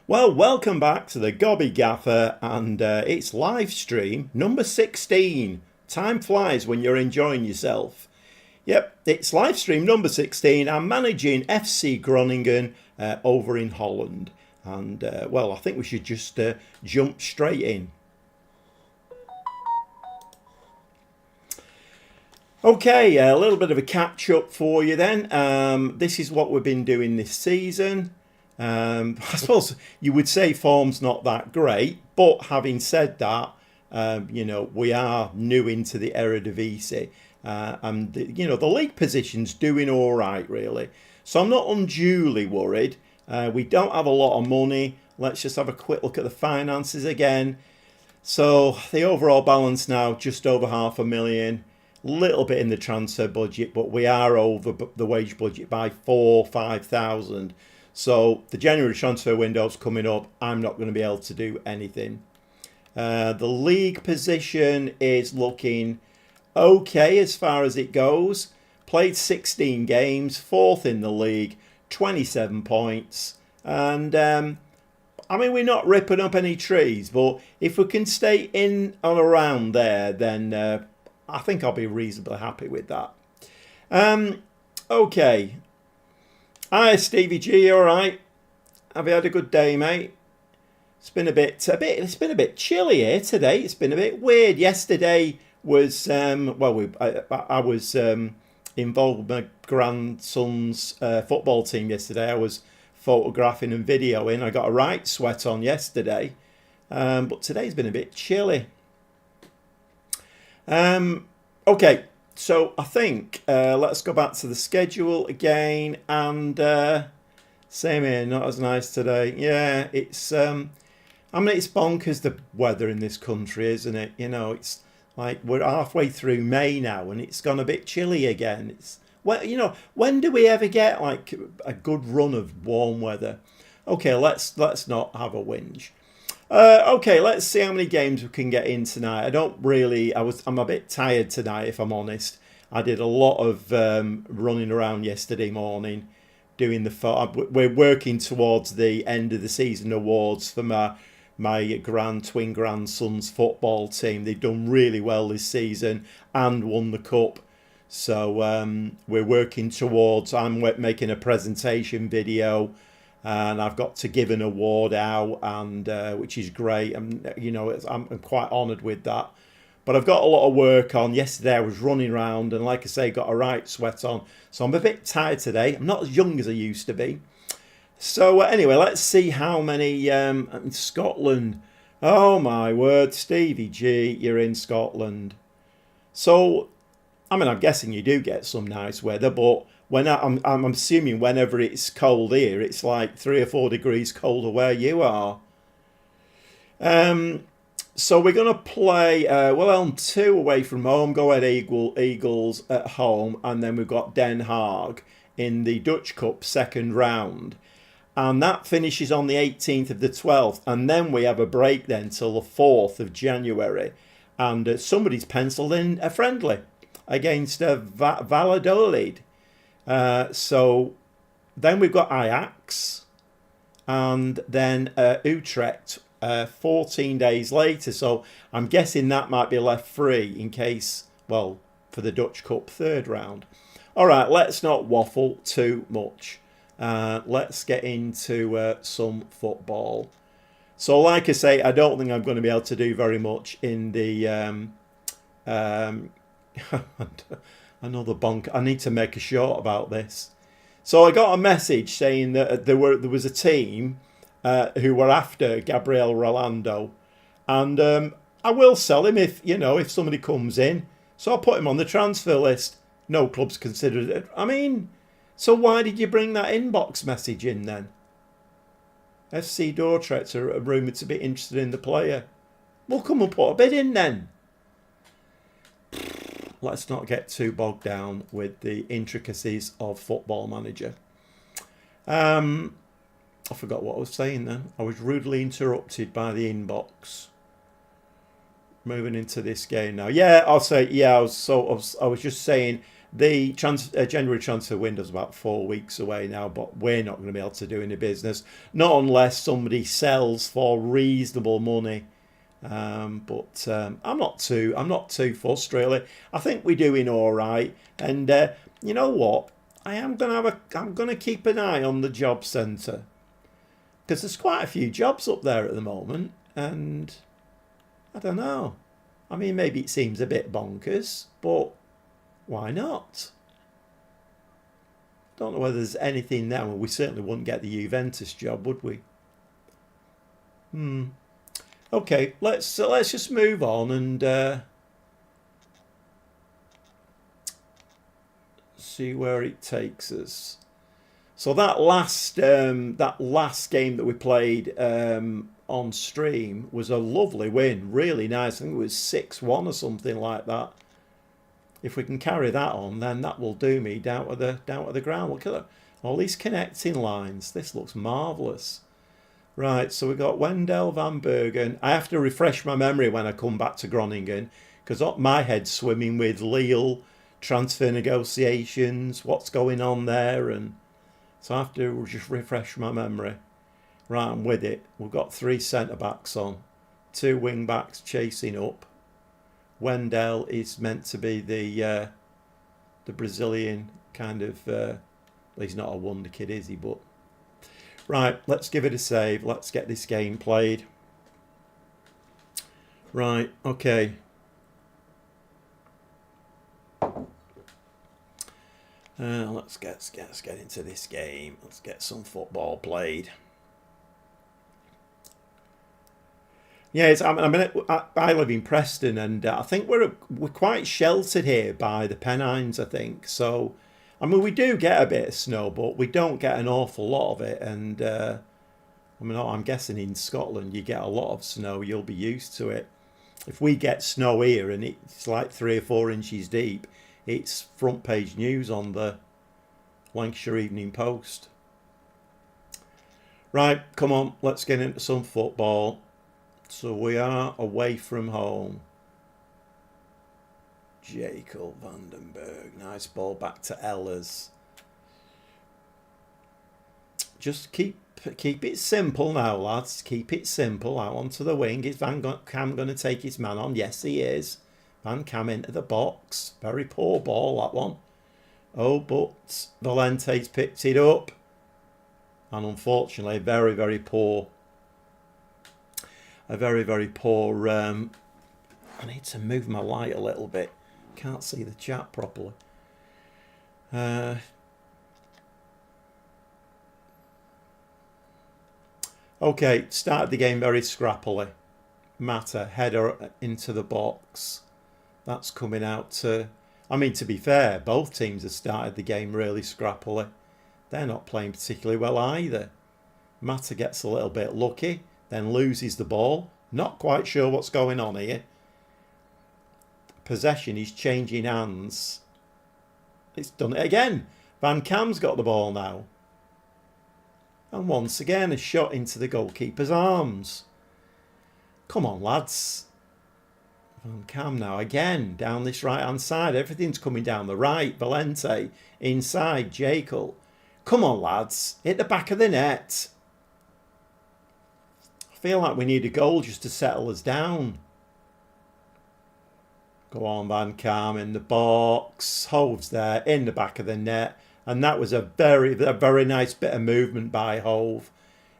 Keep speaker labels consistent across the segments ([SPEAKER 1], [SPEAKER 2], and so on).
[SPEAKER 1] Well, welcome back to the Gobby Gaffer, and it's live stream number 16. Time flies when you're enjoying yourself. Yep, it's live stream number 16. I'm managing FC Groningen over in Holland. And, well, I think we should just jump straight in. Okay, a little bit of a catch-up for you then. This is what we've been doing this season. I suppose you would say form's not that great, but having said that, we are new into the Eredivisie, and the league position's doing all right, really. So I'm not unduly worried. We don't have a lot of money. Let's just have a quick look at the finances again. So the overall balance now just over $500,000. Little bit in the transfer budget, but we are over the wage budget by 5,000. So the January transfer window's coming up. I'm not going to be able to do anything. The league position is looking okay as far as it goes. Played 16 games, fourth in the league, 27 points. And we're not ripping up any trees, but if we can stay in and around there, then I think I'll be reasonably happy with that. Okay. Hi, Stevie G. All right. Have you had a good day, mate? It's been a bit chilly here today. It's been a bit weird. Yesterday was I was involved with my grandson's football team yesterday. I was photographing and videoing. I got a right sweat on yesterday, but today's been a bit chilly. Okay, so I think let's go back to the schedule again, and same here, not as nice today. Yeah, it's it's bonkers, the weather in this country, isn't it? It's like we're halfway through May now, and it's gone a bit chilly again. When do we ever get like a good run of warm weather? Okay, let's not have a whinge. Okay, let's see how many games we can get in tonight. I'm a bit tired tonight, if I'm honest. I did a lot of running around yesterday morning, doing we're working towards the end of the season awards for my twin grandson's football team. They've done really well this season and won the cup. So we're working towards, I'm making a presentation video, and I've got to give an award out, and which is great. I'm quite honoured with that. But I've got a lot of work on. Yesterday I was running around, and like I say, got a right sweat on. So I'm a bit tired today. I'm not as young as I used to be. So anyway, let's see how many in Scotland. Oh my word, Stevie G, you're in Scotland. So, I'm guessing you do get some nice weather, but I'm assuming whenever it's cold here, it's like 3 or 4 degrees colder where you are. So we're going to play Elm 2 away from home. Go ahead, Eagles at home, and then we've got Den Haag in the Dutch Cup second round, and that finishes on the 18th of the 12th, and then we have a break then till the 4th of January, and somebody's penciled in a friendly against Valladolid. So then we've got Ajax, and then Utrecht 14 days later. So I'm guessing that might be left free in case, for the Dutch Cup third round. All right, let's not waffle too much. Let's get into some football. So like I say, I don't think I'm going to be able to do very much in the another bonk. I need to make a short about this. So I got a message saying that there was a team who were after Gabriel Rolando, and I will sell him if somebody comes in. So I'll put him on the transfer list. No club's considered it. So why did you bring that inbox message in then? FC Dordrecht are rumoured to be interested in the player. Well, come and put a bid in then. Let's not get too bogged down with the intricacies of Football Manager. I forgot what I was saying then. I was rudely interrupted by the inbox. Moving into this game now. Yeah, I'll say, yeah, I was just saying, The January transfer window is about 4 weeks away now, but we're not going to be able to do any business, not unless somebody sells for reasonable money. I'm not too fussed really. I think we're doing all right, and you know what? I'm gonna keep an eye on the job centre, because there's quite a few jobs up there at the moment, and I don't know. I mean, maybe it seems a bit bonkers, but why not? Don't know whether there's anything now. We certainly wouldn't get the Juventus job, would we? Okay, let's just move on and see where it takes us. So that last game that we played on stream was a lovely win, really nice. I think it was 6-1 or something like that. If we can carry that on, then that will do me down to the ground. Look at all these connecting lines. This looks marvellous. Right, so we've got Wendell, Van Bergen. I have to refresh my memory when I come back to Groningen, because my head's swimming with Lille, transfer negotiations, what's going on there, and so I have to just refresh my memory. Right, I'm with it. We've got 3 centre-backs on, 2 wing-backs chasing up. Wendell is meant to be the Brazilian kind of... well, he's not a wonder kid, is he? But right, let's give it a save. Let's get this game played. Right, okay. Let's get into this game. Let's get some football played. Yeah, I live in Preston, and I think we're quite sheltered here by the Pennines, I think. So, I mean, we do get a bit of snow, but we don't get an awful lot of it. And I mean, I'm guessing in Scotland you get a lot of snow. You'll be used to it. If we get snow here and it's like 3 or 4 inches deep, it's front page news on the Lancashire Evening Post. Right, come on, let's get into some football. So we are away from home. Jacob Vandenberg. Nice ball back to Ellers. Just keep it simple now, lads. Keep it simple. Out onto the wing. Is Van Cam going to take his man on? Yes, he is. Van Cam into the box. Very poor ball, that one. Oh, but Valente's picked it up. And unfortunately, very, very poor. A very, very poor... I need to move my light a little bit. Can't see the chat properly. Okay, started the game very scrappily. Mata, header into the box. That's coming out to... I mean, to be fair, both teams have started the game really scrappily. They're not playing particularly well either. Mata gets a little bit lucky, then loses the ball. Not quite sure what's going on here. Possession is changing hands. It's done it again. Van Cam's got the ball now. And once again, a shot into the goalkeeper's arms. Come on, lads. Van Cam now again down this right hand side. Everything's coming down the right. Valente inside. Jekyll. Come on, lads. Hit the back of the net. I feel like we need a goal just to settle us down. Go on, Van Cam in the box. Hove's there in the back of the net. And that was a very nice bit of movement by Hove.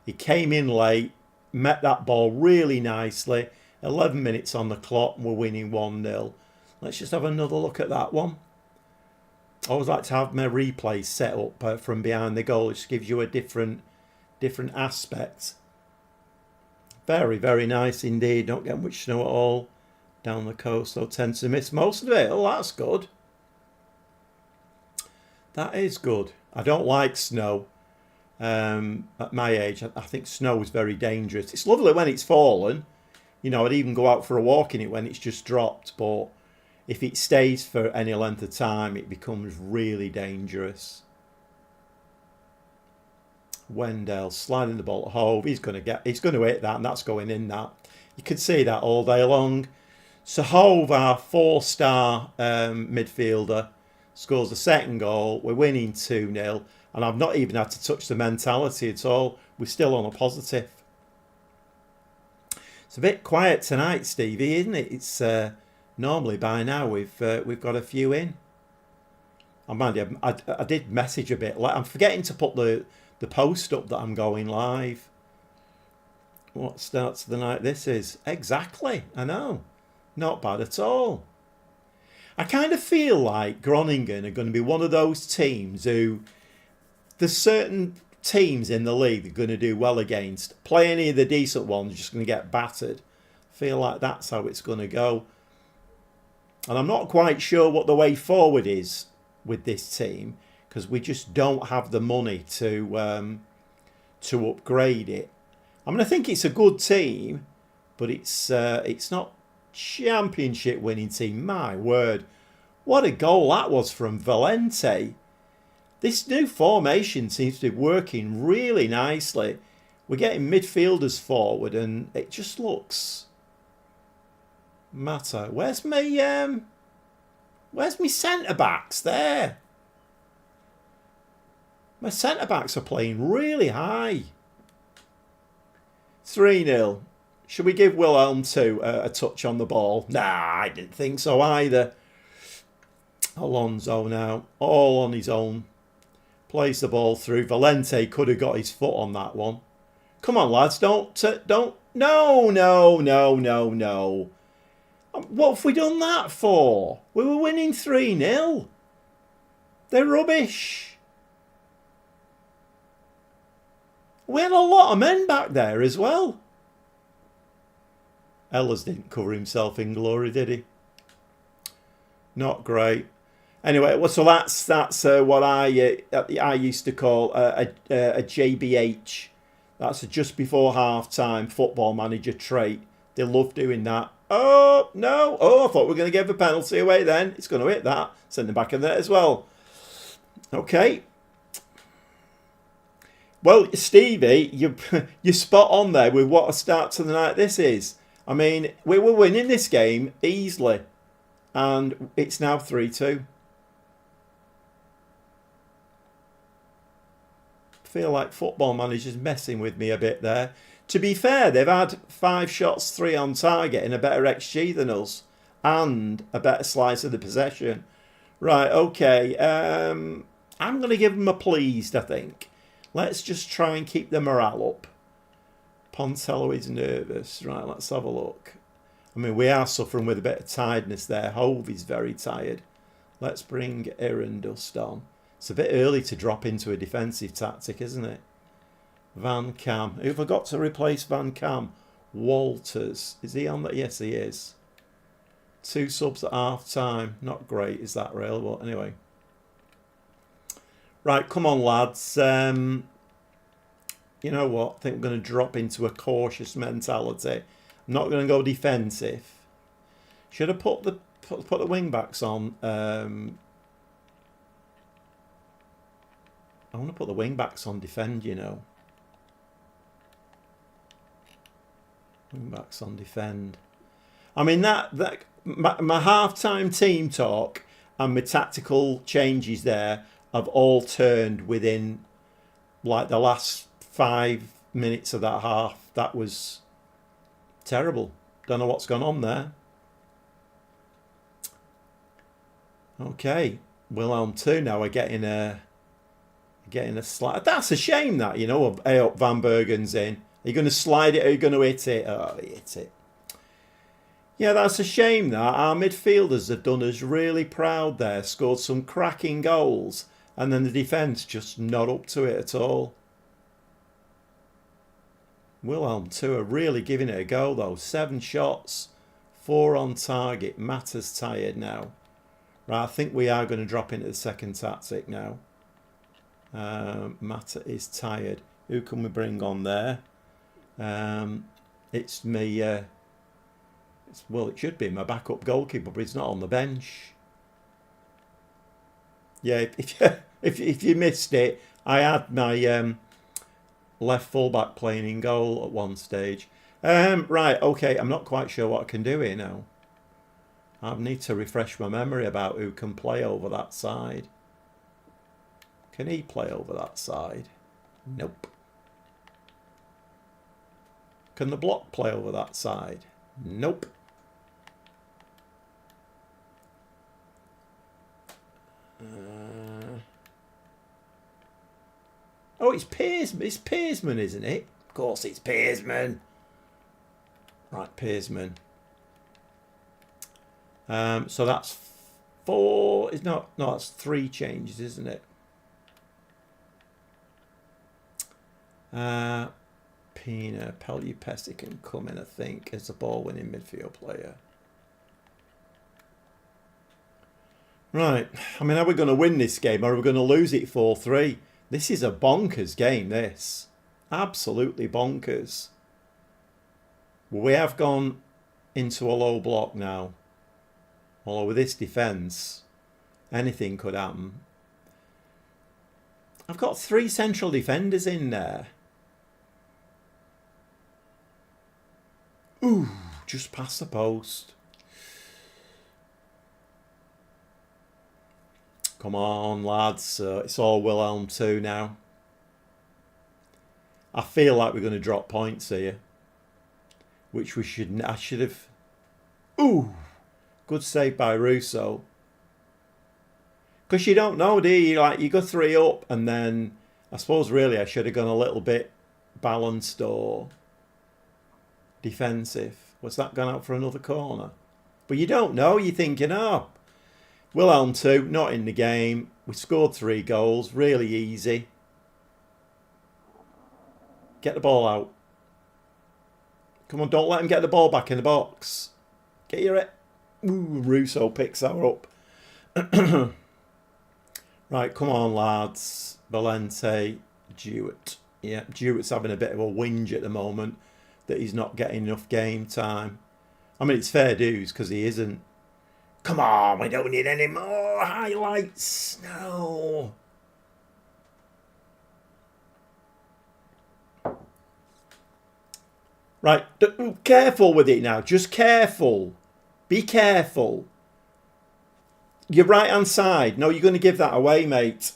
[SPEAKER 1] He came in late, met that ball really nicely. 11 minutes on the clock and we're winning 1-0. Let's just have another look at that one. I always like to have my replays set up from behind the goal. It just gives you a different aspect. Very, very nice indeed. Don't get much snow at all down the coast. So tend to miss most of it. Oh, that's good. That is good. I don't like snow. At my age, I think snow is very dangerous. It's lovely when it's fallen. You know, I'd even go out for a walk in it when it's just dropped. But if it stays for any length of time, it becomes really dangerous. Wendell sliding the ball at Hove. He's going to hit that, and that's going in that. You could see that all day long. So Hove, our 4-star midfielder, scores the second goal. We're winning 2-0. And I've not even had to touch the mentality at all. We're still on a positive. It's a bit quiet tonight, Stevie, isn't it? It's normally by now we've got a few in. I mind you, I did message a bit. I'm forgetting to put the post up that I'm going live. What starts of the night this is? Exactly, I know. Not bad at all. I kind of feel like Groningen are going to be one of those teams who there's certain teams in the league they're going to do well against. Play any of the decent ones, just going to get battered. I feel like that's how it's going to go. And I'm not quite sure what the way forward is with this team, because we just don't have the money to upgrade it. I mean, I think it's a good team, but it's not championship winning team. My word, what a goal that was from Valente. This new formation seems to be working really nicely. We're getting midfielders forward, and it just looks matter. Where's my centre backs there? My centre backs are playing really high. 3-0. Should we give Wilhelm too a touch on the ball? Nah, I didn't think so either. Alonso now, all on his own. Plays the ball through. Valente could have got his foot on that one. Come on, lads, don't. No. What have we done that for? We were winning 3-0. They're rubbish. We had a lot of men back there as well. Ellis didn't cover himself in glory, did he? Not great. Anyway, well, so that's what I used to call a JBH. That's a just before half-time football manager trait. They love doing that. Oh, no. Oh, I thought we were going to give a penalty away then. It's going to hit that. Send them back in there as well. Okay. Well, Stevie, you're spot on there with what a start to the night this is. I mean, we were winning this game easily. And it's now 3-2. Feel like football manager's messing with me a bit there. To be fair, they've had 5 shots, 3 on target, and a better XG than us, and a better slice of the possession. Right, okay. I'm going to give them a pleased, I think. Let's just try and keep the morale up. Pontello is nervous. Right, let's have a look. I mean, we are suffering with a bit of tiredness there. Hove is very tired. Let's bring Erendust on. It's a bit early to drop into a defensive tactic, isn't it? Van Cam. Who forgot to replace Van Cam? Walters. Is he on that? Yes, he is. 2 subs at half time. Not great, is that really? But anyway. Right, come on, lads. You know what? I think we're going to drop into a cautious mentality. I'm not going to go defensive. Should I put the wing backs on? I want to put the wing backs on defend, you know. Wing backs on defend. I mean, my half-time team talk and my tactical changes there have all turned within like the last 5 minutes of that half. That was terrible. Don't know what's gone on there. Okay, Wilhelm 2 now are getting a slide. That's a shame that, you know, Van Bergen's in. Are you going to slide it or are you going to hit it? Oh, he hit it. Yeah, that's a shame that. Our midfielders have done us really proud there. Scored some cracking goals. And then the defence just not up to it at all. Wilhelm 2 are really giving it a go though. 7 shots. 4 on target. Matta's tired now. Right, I think we are going to drop into the second tactic now. Matta is tired. Who can we bring on there? It's me. Well, it should be my backup goalkeeper, but he's not on the bench. Yeah, if you missed it, I had my left fullback playing in goal at one stage. Right, okay, I'm not quite sure what I can do here now. I need to refresh my memory about who can play over that side. Can he play over that side? Nope. Can the block play over that side? Nope. Oh, it's Pearsman. It's Pearsman, isn't it? Of course it's Pearsman. Right, Pearsman. So that's 4. It's not. No, that's 3 changes, isn't it? Pina, Pelupesi can come in, I think, as a ball-winning midfield player. Right. I mean, are we going to win this game or are we going to lose it 4-3? This is a bonkers game, this. Absolutely bonkers. We have gone into a low block now. Although with this defence, anything could happen. I've got 3 central defenders in there. Ooh, just past the post. Come on, lads. It's all Wilhelm 2 now. I feel like we're going to drop points here. Which we shouldn't. I should have. Ooh. Good save by Russo. Because you don't know, do you? Like, you go 3 up and then I suppose really I should have gone a little bit balanced or defensive. Was that gone out for another corner? But you don't know. You're thinking, oh, Wilhelm 2, not in the game. We scored 3 goals. Really easy. Get the ball out. Come on, don't let him get the ball back in the box. Get your... Ooh, Russo picks that up. Right, come on, lads. Valente, Jewett. Yeah, Jewett's having a bit of a whinge at the moment that he's not getting enough game time. I mean, it's fair dues because he isn't. Come on, we don't need any more highlights. No. Right, careful with it now. Just careful. Be careful. Your right-hand side. No, you're going to give that away, mate.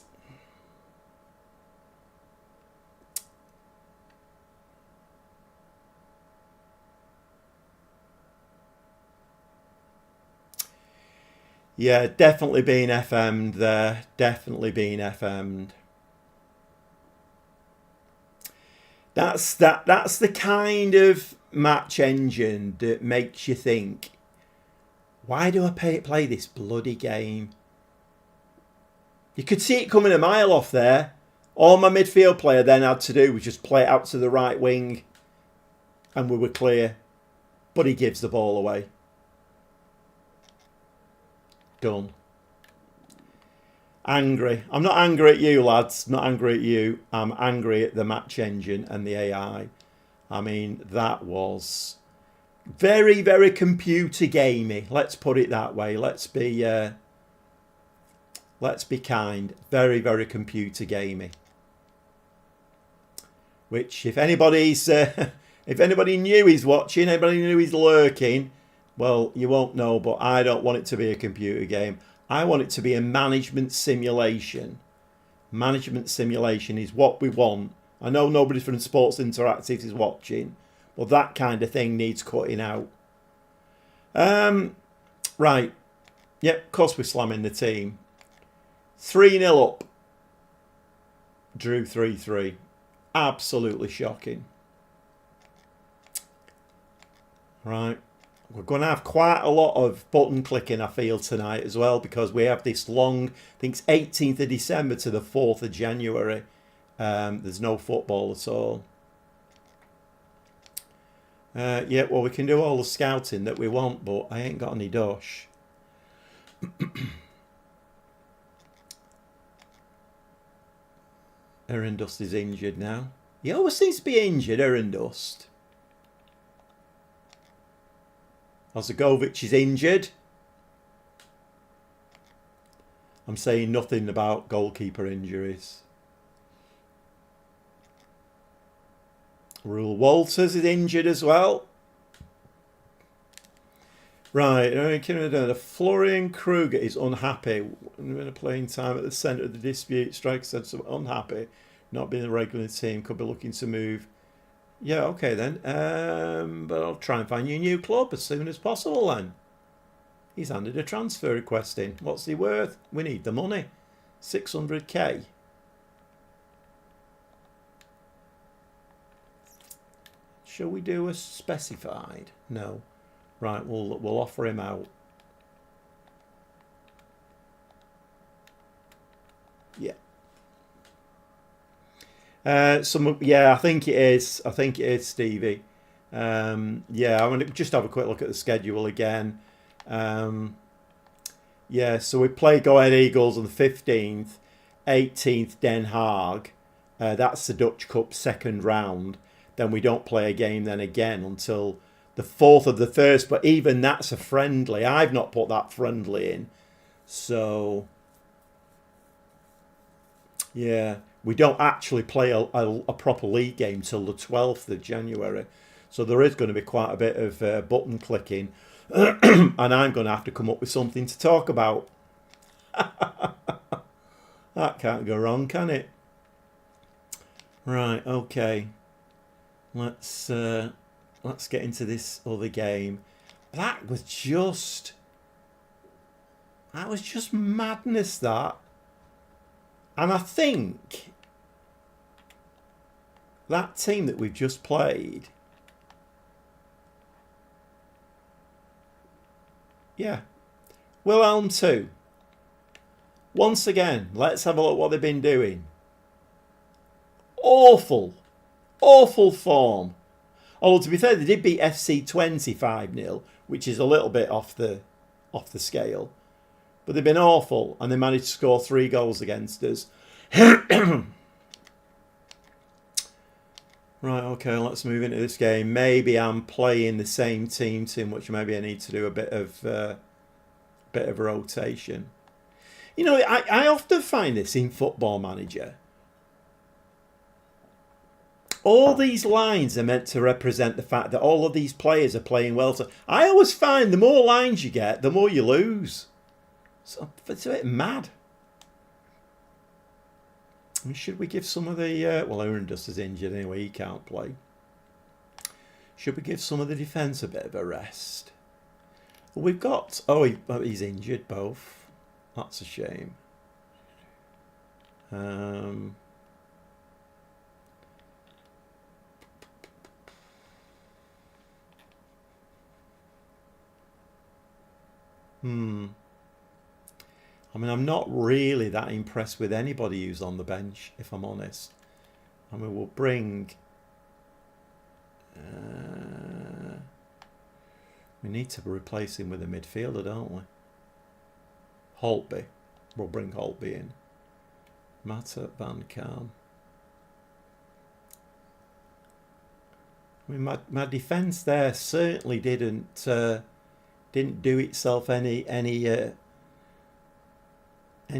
[SPEAKER 1] Yeah, definitely being FM'd there. Definitely being FM'd. That's the kind of match engine that makes you think, why do I play this bloody game? You could see it coming a mile off there. All my midfield player then had to do was just play it out to the right wing and we were clear. But he gives the ball away. Done. Angry. I'm not angry at you, lads. Not angry at you. I'm angry at the match engine and the AI. I mean, that was very, very computer gamey. Let's put it that way. Let's be kind. Very, very computer gamey. Which, if anybody's, if anybody knew he's watching, anybody knew he's lurking, well, you won't know. But I don't want it to be a computer game. I want it to be a management simulation. Management simulation is what we want. I know nobody from Sports Interactive is watching, but that kind of thing needs cutting out. Right. Yep, of course we're slamming the team. 3-0 up. Drew 3-3. Absolutely shocking. Right. We're going to have quite a lot of button clicking, I feel, tonight as well, because we have this long, I think it's 18th of December to the 4th of January. There's no football at all. Yeah, well, we can do all the scouting that we want, but I ain't got any dosh. Erendust is injured now. He always seems to be injured, Erendust. Ozagovic is injured. I'm saying nothing about goalkeeper injuries. Rule Walters is injured as well. Right, Florian Kruger is unhappy when playing time at the centre of the dispute. Striker said so unhappy, not being a regular team, could be looking to move. Yeah, okay then. But I'll try and find you a new club as soon as possible then. He's handed a transfer request in. What's he worth? We need the money. 600k. Shall we do a specified? No. Right, we'll offer him out. Yeah. I think it is. I think it is, Stevie. Yeah, I'm going to just have a quick look at the schedule again. Yeah, so we play Go Ahead Eagles on the 15th, 18th Den Haag. That's the Dutch Cup second round. Then we don't play a game then again until the 4th of the 1st. But even that's a friendly. I've not put that friendly in. So, yeah, we don't actually play a proper league game till the 12th of January. So there is going to be quite a bit of button clicking. And I'm going to have to come up with something to talk about. That can't go wrong, can it? Right, okay. Let's get into this other game. That was just madness, that. And I think that team that we've just played, yeah, Wilhelm 2. Once again, let's have a look what they've been doing. Awful form. Although to be fair, they did beat FC 5-0, which is a little bit off the scale. But they've been awful, and they managed to score 3 goals against us. Right, okay, let's move into this game. Maybe I'm playing the same team too much. Maybe I need to do a bit of rotation. You know, I often find this in Football Manager. All these lines are meant to represent the fact that all of these players are playing well. So I always find the more lines you get, the more you lose. So it's a bit mad. I mean, should we give some of the... well, Aaron Dust is injured anyway. He can't play. Should we give some of the defence a bit of a rest? Well, we've got... Oh, he's injured both. That's a shame. I mean, I'm not really that impressed with anybody who's on the bench, if I'm honest. I mean, we'll bring... we need to replace him with a midfielder, don't we? Holtby. We'll bring Holtby in. Matter Van Kaam. I mean, my defence there certainly didn't do itself any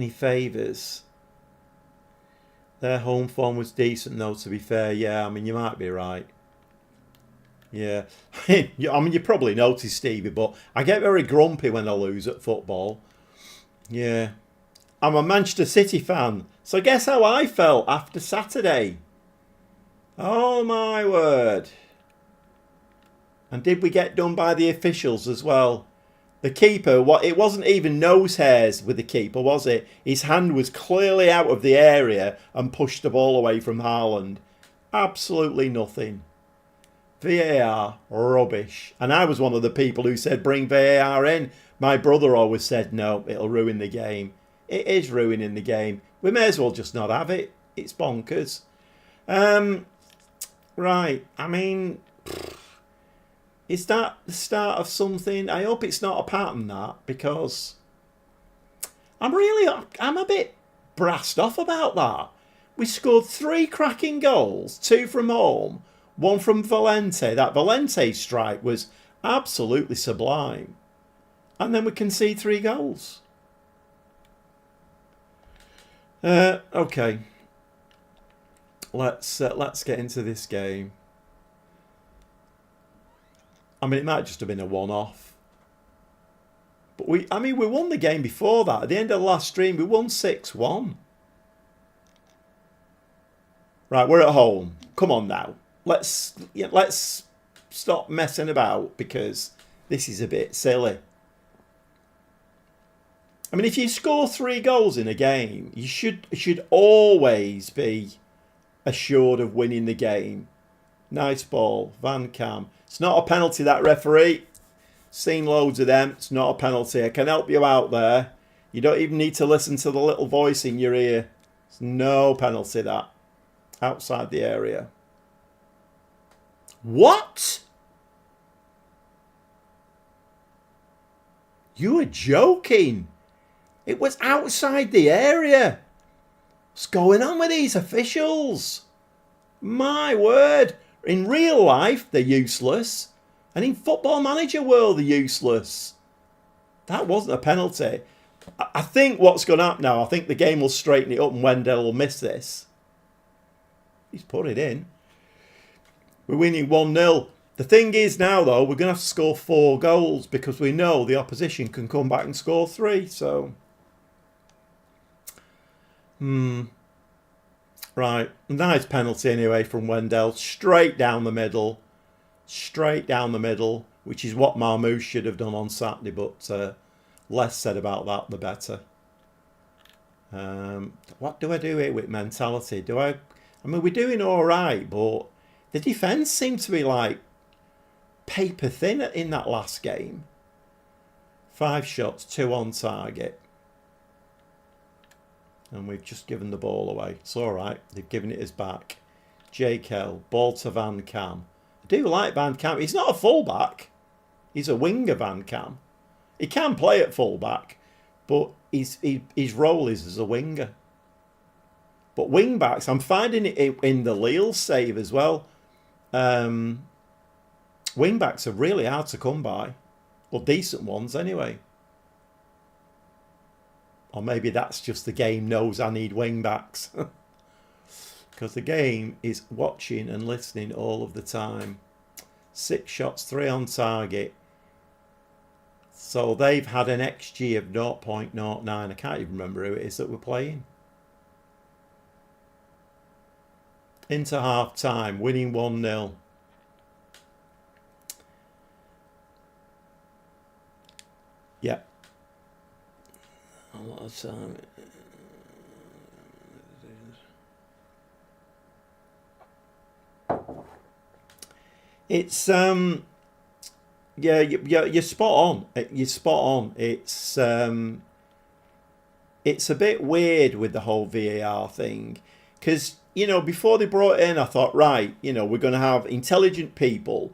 [SPEAKER 1] favours. Their home form was decent, though, to be fair. Yeah, I mean, you might be right. Yeah. I mean, you probably noticed, Stevie, but I get very grumpy when I lose at football. Yeah. I'm a Manchester City fan, so guess how I felt after Saturday? Oh, my word. And did we get done by the officials as well? The keeper, it wasn't even nose hairs with the keeper, was it? His hand was clearly out of the area and pushed the ball away from Holland. Absolutely nothing. VAR, rubbish. And I was one of the people who said bring VAR in. My brother always said no, it'll ruin the game. It is ruining the game. We may as well just not have it. It's bonkers. Right, I mean... Is that the start of something? I hope it's not a pattern, that, because I'm a bit brassed off about that. We scored 3 cracking goals, 2 from home, 1 from Valente. That Valente strike was absolutely sublime. And then we concede 3 goals. Okay. Let's get into this game. I mean, it might just have been a one-off. But we won the game before that. At the end of the last stream, we won 6-1. Right, we're at home. Come on now. Let's stop messing about, because this is a bit silly. I mean, if you score 3 goals in a game, you should always be assured of winning the game. Nice ball, Van Cam. It's not a penalty, that, referee. Seen loads of them. It's not a penalty. I can help you out there. You don't even need to listen to the little voice in your ear. It's no penalty, that. Outside the area. What? You were joking. It was outside the area. What's going on with these officials? My word. In real life, they're useless. And in Football Manager world, they're useless. That wasn't a penalty. I think what's going to happen now, I think the game will straighten it up and Wendell will miss this. He's put it in. We're winning 1-0. The thing is now, though, we're going to have to score 4 goals, because we know the opposition can come back and score 3. So, right. Nice penalty anyway from Wendell. Straight down the middle. Straight down the middle, which is what Marmoush should have done on Saturday, but less said about that, the better. What do I do here with mentality? I mean, we're doing all right, but the defence seemed to be like paper thin in that last game. 5 shots, 2 on target. And we've just given the ball away. It's all right. They've given it us back. J.K. Ball to Van Cam. I do like Van Cam. He's not a fullback. He's a winger, Van Cam. He can play at fullback, but his role is as a winger. But wing backs, I'm finding it in the Lille save as well. Wing backs are really hard to come by. Well, decent ones anyway. Or maybe that's just the game knows I need wing backs. Because the game is watching and listening all of the time. 6 shots, 3 on target. So they've had an XG of 0.09. I can't even remember who it is that we're playing. Into half time, winning 1-0. Yeah. A lot of time. It's yeah, you're spot on. You're spot on. It's a bit weird with the whole VAR thing, because before they brought it in, I thought, right, we're going to have intelligent people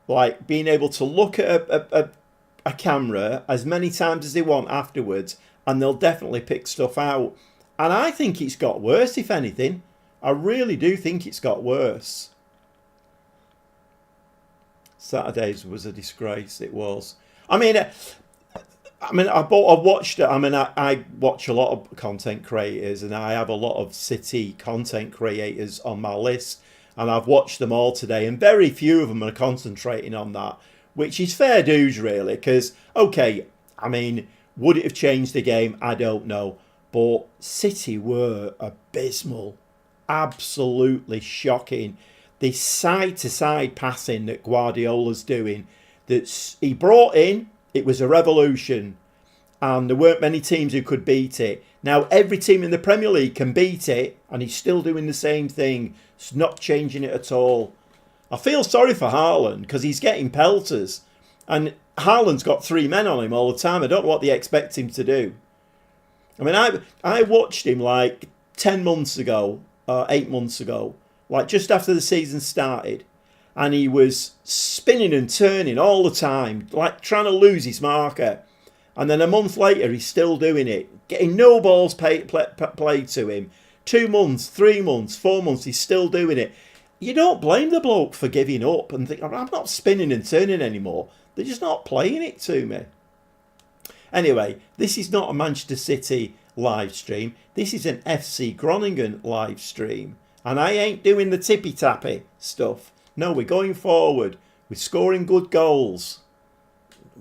[SPEAKER 1] like being able to look at a camera as many times as they want afterwards, and they'll definitely pick stuff out. And I think it's got worse, if anything. I really do think it's got worse. Saturdays was a disgrace. It was. I watched it. I watch a lot of content creators, and I have a lot of City content creators on my list, and I've watched them all today, and very few of them are concentrating on that, which is fair dues, really, because, okay, would it have changed the game? I don't know, but City were abysmal, absolutely shocking. The side-to-side passing that Guardiola's doing, that he brought in, it was a revolution, and there weren't many teams who could beat it. Now every team in the Premier League can beat it, and he's still doing the same thing. It's not changing it at all. I feel sorry for Haaland, because he's getting pelters, and Haaland's got 3 men on him all the time. I don't know what they expect him to do. I watched him like 10 months ago, 8 months ago, like just after the season started, and he was spinning and turning all the time, like trying to lose his marker. And then a month later, he's still doing it, getting no balls played to him. 2 months, 3 months, 4 months, he's still doing it. You don't blame the bloke for giving up and think, I'm not spinning and turning anymore. They're just not playing it to me. Anyway, this is not a Manchester City live stream. This is an FC Groningen live stream. And I ain't doing the tippy-tappy stuff. No, we're going forward. We're scoring good goals.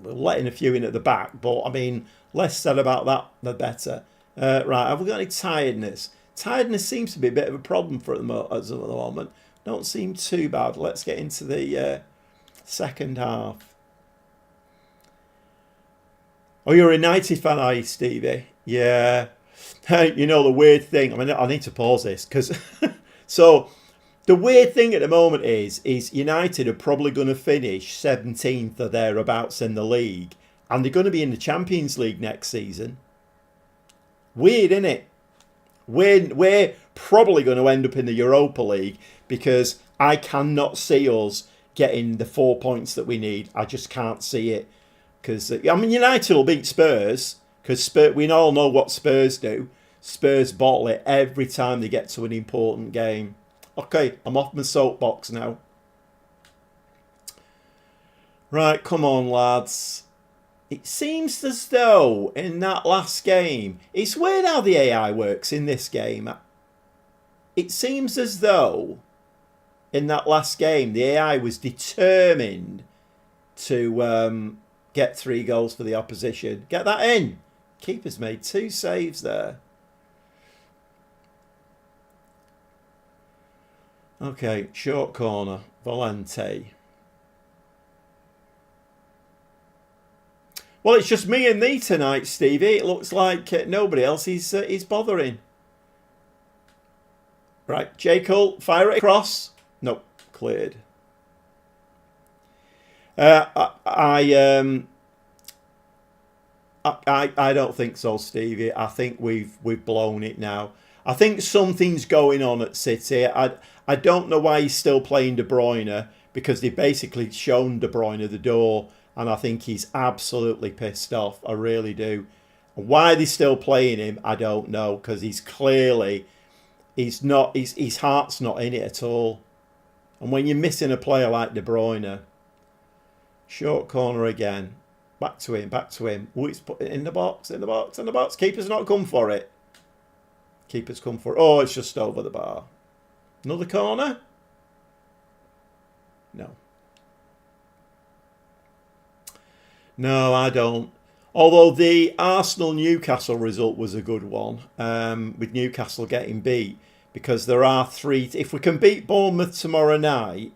[SPEAKER 1] we're letting a few in at the back, but I mean, less said about that, the better. Right, have we got any tiredness? Tiredness seems to be a bit of a problem for at the moment. Don't seem too bad. Let's get into the second half. Oh, you're a United fan, are you, Stevie? Yeah. You know, the weird thing, I mean, I need to pause this because so the weird thing at the moment is United are probably going to finish 17th or thereabouts in the league, and they're going to be in the Champions League next season. Weird, isn't it? We're probably going to end up in the Europa League because I cannot see us getting the 4 points that we need. I just can't see it. Because I mean, United will beat Spurs because we all know what Spurs do. Spurs bottle it every time they get to an important game. Okay, I'm off my soapbox now. Right, come on, lads. It seems as though in that last game, it's weird how the AI works in this game. It seems as though in that last game, the AI was determined to get 3 goals for the opposition. Get that in. Keeper's made 2 saves there. Okay, short corner. Valente. Well, it's just me and thee tonight, Stevie. It looks like nobody else is bothering. Right, J. Cole, fire it across. Nope, cleared. I don't think so, Stevie. I think we've blown it now. I think something's going on at City. I don't know why he's still playing De Bruyne, because they've basically shown De Bruyne the door, and I think he's absolutely pissed off. I really do. Why they're still playing him, I don't know, because he's clearly his heart's not in it at all. And when you're missing a player like De Bruyne, short corner again. Back to him, back to him. Oh, it's put it in the box, in the box, in the box. Keeper's not come for it. Keeper's come for it. Oh, it's just over the bar. Another corner? No. No, I don't. Although the Arsenal-Newcastle result was a good one, with Newcastle getting beat, because there are 3... If we can beat Bournemouth tomorrow night,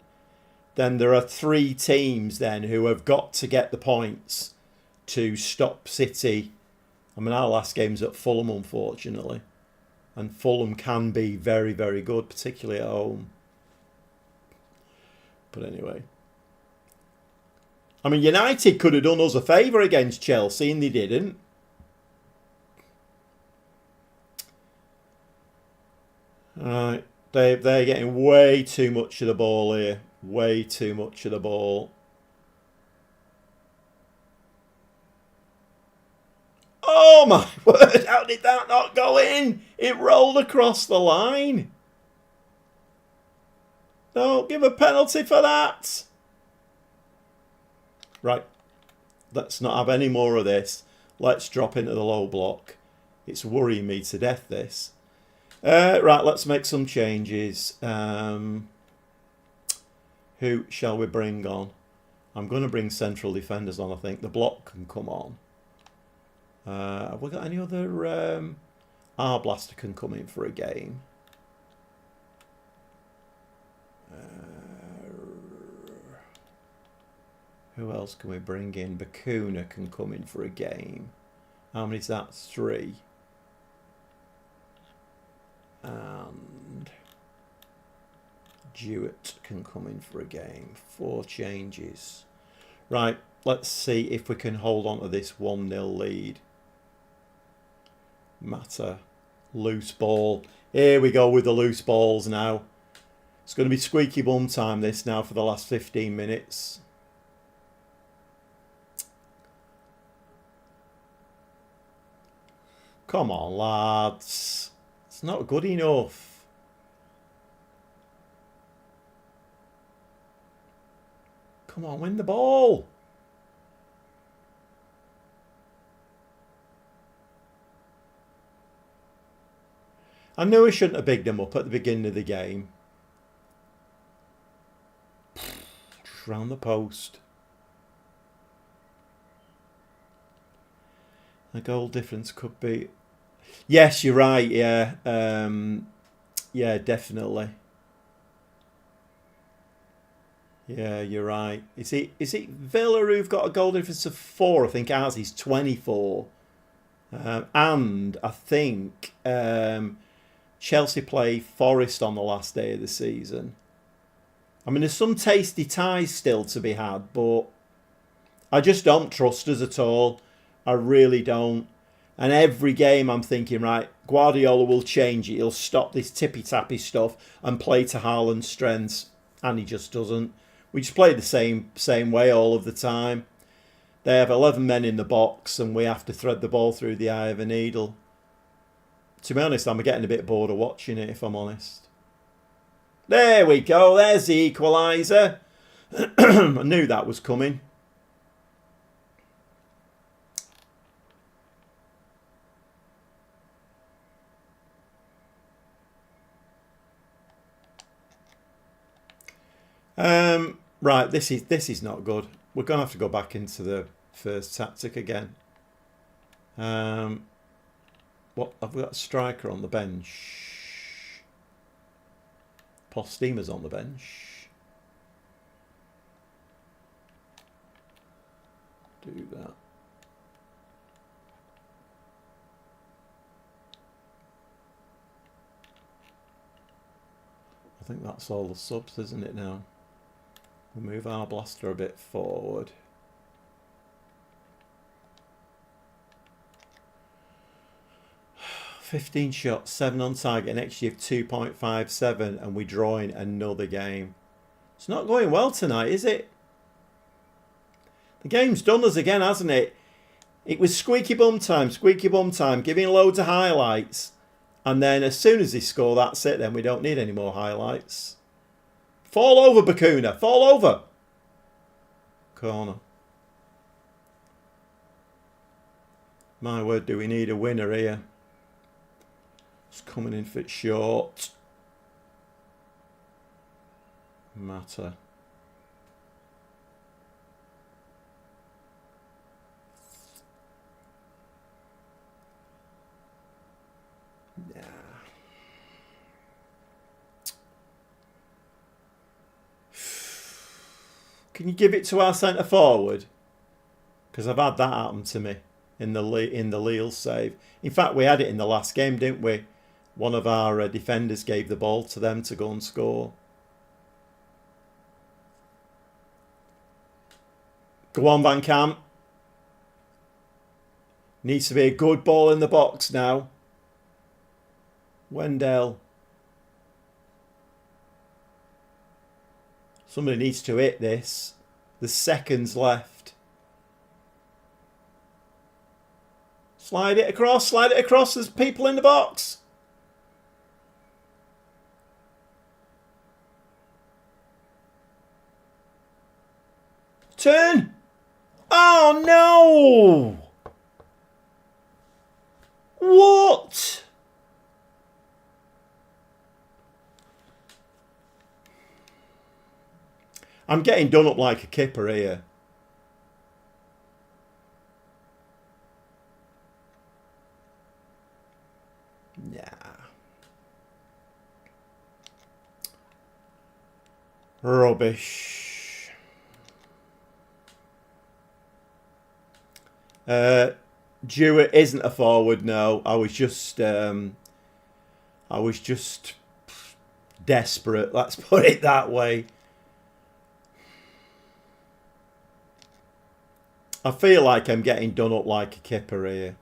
[SPEAKER 1] then there are 3 teams then who have got to get the points to stop City. I mean, our last game's at Fulham, unfortunately. And Fulham can be very, very good, particularly at home. But anyway. I mean, United could have done us a favour against Chelsea, and they didn't. Alright. They're getting way too much of the ball here. Way too much of the ball. Oh my word, how did that not go in? It rolled across the line. Don't give a penalty for that. Right, let's not have any more of this. Let's drop into the low block. It's worrying me to death, this. Right, let's make some changes. Who shall we bring on? I'm going to bring central defenders on, I think. The block can come on. Have we got any other... Blaster can come in for a game. Who else can we bring in? Bakuna can come in for a game. How many is that? 3. And Jewett can come in for a game. 4 changes. Right, let's see if we can hold on to this 1-0 lead. Matter. Loose ball. Here we go with the loose balls now. It's going to be squeaky bum time this now for the last 15 minutes. Come on, lads. It's not good enough. Come on, win the ball. I knew I shouldn't have bigged them up at the beginning of the game. Just round the post. The goal difference could be... Yes, you're right, yeah. Yeah, definitely. Yeah, you're right. Is it Villa who've got a goal difference of 4? I think ours is 24. And I think Chelsea play Forest on the last day of the season. I mean, there's some tasty ties still to be had, but I just don't trust us at all. I really don't. And every game I'm thinking, right, Guardiola will change it. He'll stop this tippy-tappy stuff and play to Haaland's strengths. And he just doesn't. We just play the same way all of the time. They have 11 men in the box and we have to thread the ball through the eye of a needle. To be honest, I'm getting a bit bored of watching it, if I'm honest. There we go. There's the equaliser. I knew that was coming. Right, this is not good. We're going to have to go back into the first tactic again. What have we got? A striker on the bench. Postemer's on the bench. Do that. I think that's all the subs, isn't it now? We'll move our blaster a bit forward. "15 shots, 7 on target, an XG of 2.57, and we're drawing another game." It's not going well tonight, is it? The game's done us again, hasn't it? It was squeaky bum time, giving loads of highlights. And then as soon as they score, that's it. Then we don't need any more highlights. Fall over, Bakuna. Fall over. Corner. My word, do we need a winner here? It's coming in for short. Matter. Nah. Can you give it to our centre forward? Because I've had that happen to me in the Lille save. In fact, we had it in the last game, didn't we? One of our defenders gave the ball to them to go and score. Go on, Van Camp. Needs to be a good ball in the box now. Wendell. Somebody needs to hit this. There's seconds left. Slide it across, slide it across. There's people in the box. Turn. Oh no! What? I'm getting done up like a kipper here. Yeah. Rubbish. Jewett isn't a forward, no. I was just desperate, let's put it that way. I feel like I'm getting done up like a kipper here.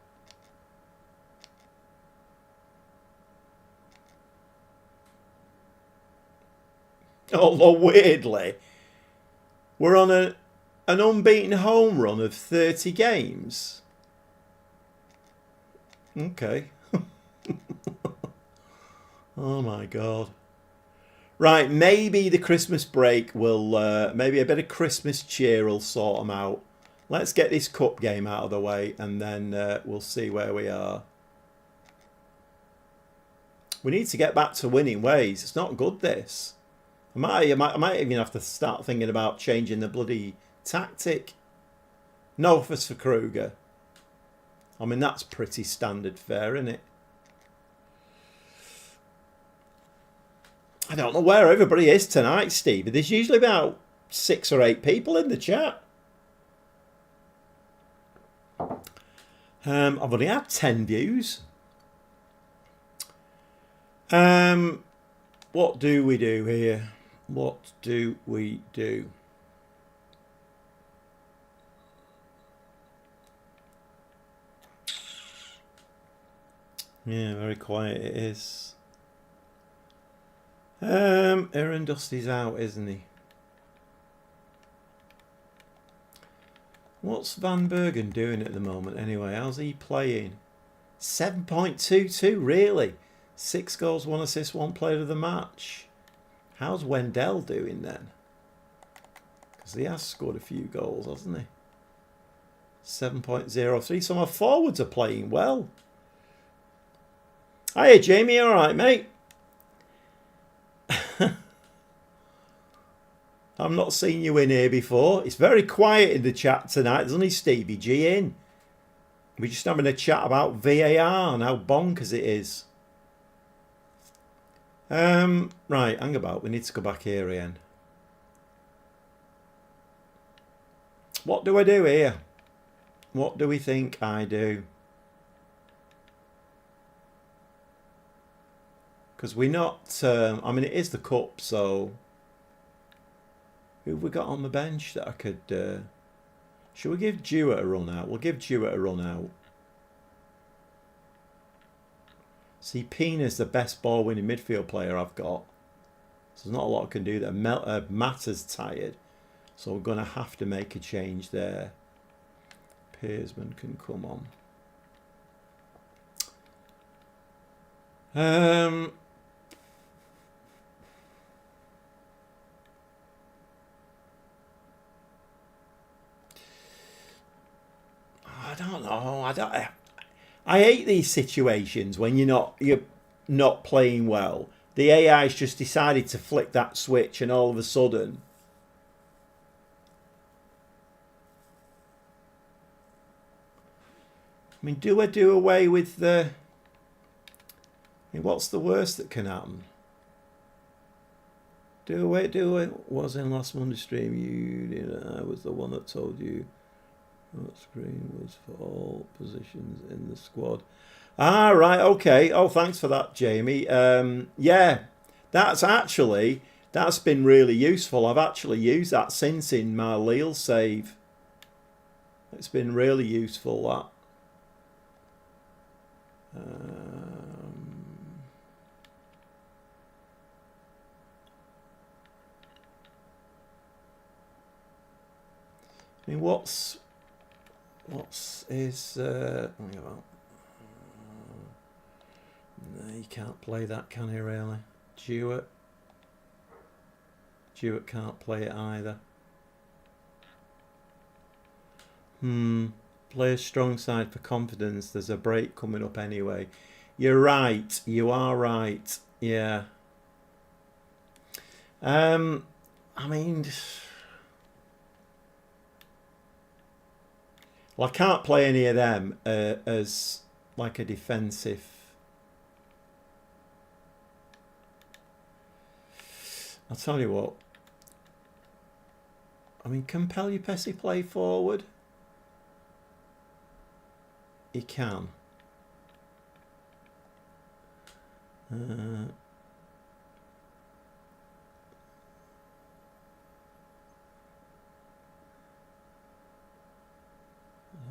[SPEAKER 1] Although weirdly, we're on an unbeaten home run of 30 games. Okay. Oh my God. Right, maybe the Christmas break will, maybe a bit of Christmas cheer will sort them out. Let's get this cup game out of the way and then we'll see where we are. We need to get back to winning ways. It's not good, this. I might even have to start thinking about changing the bloody tactic. No offers for Kruger. I mean, that's pretty standard fare, isn't it? I don't know where everybody is tonight, Stevie. There's usually about 6 or 8 people in the chat. I've only had 10 views. What do we do here? What do we do? Yeah, very quiet it is. Aaron Dusty's out, isn't he? What's Van Bergen doing at the moment anyway? How's he playing? 7.22, really? 6 goals, 1 assist, 1 player of the match. How's Wendell doing then? Because he has scored a few goals, hasn't he? 7.03. So my forwards are playing well. Hiya, Jamie. All right, mate? I've not seen you in here before. It's very quiet in the chat tonight. There's only Stevie G in. We're just having a chat about VAR and how bonkers it is. Right, hang about. We need to go back here again. What do I do here? What do we think I do? Because we're not... I mean, it is the cup, so... Who have we got on the bench that I could... should we give Jewett a run out? We'll give Jewett a run out. See, Pina's the best ball-winning midfield player I've got. So there's not a lot I can do there. Matter's tired. So we're going to have to make a change there. Pearsman can come on. I don't know. I hate these situations when you're not playing well. The AI's just decided to flick that switch, and all of a sudden, I mean, do I do away with the? I mean, what's the worst that can happen? Do it. Was in last Monday's stream. I was the one that told you. That screen was for all positions in the squad. Ah, right, okay. Oh, thanks for that, Jamie. Yeah, that's been really useful. I've actually used that since in my Lille save. It's been really useful, that. I mean, what's his... hang on. No, you can't play that, can he, really? Jewett can't play it either. Play a strong side for confidence. There's a break coming up anyway. You're right. You are right. Yeah. I mean... Well, I can't play any of them as like a defensive. I'll tell you what. I mean, can Pelupesi play forward? He can.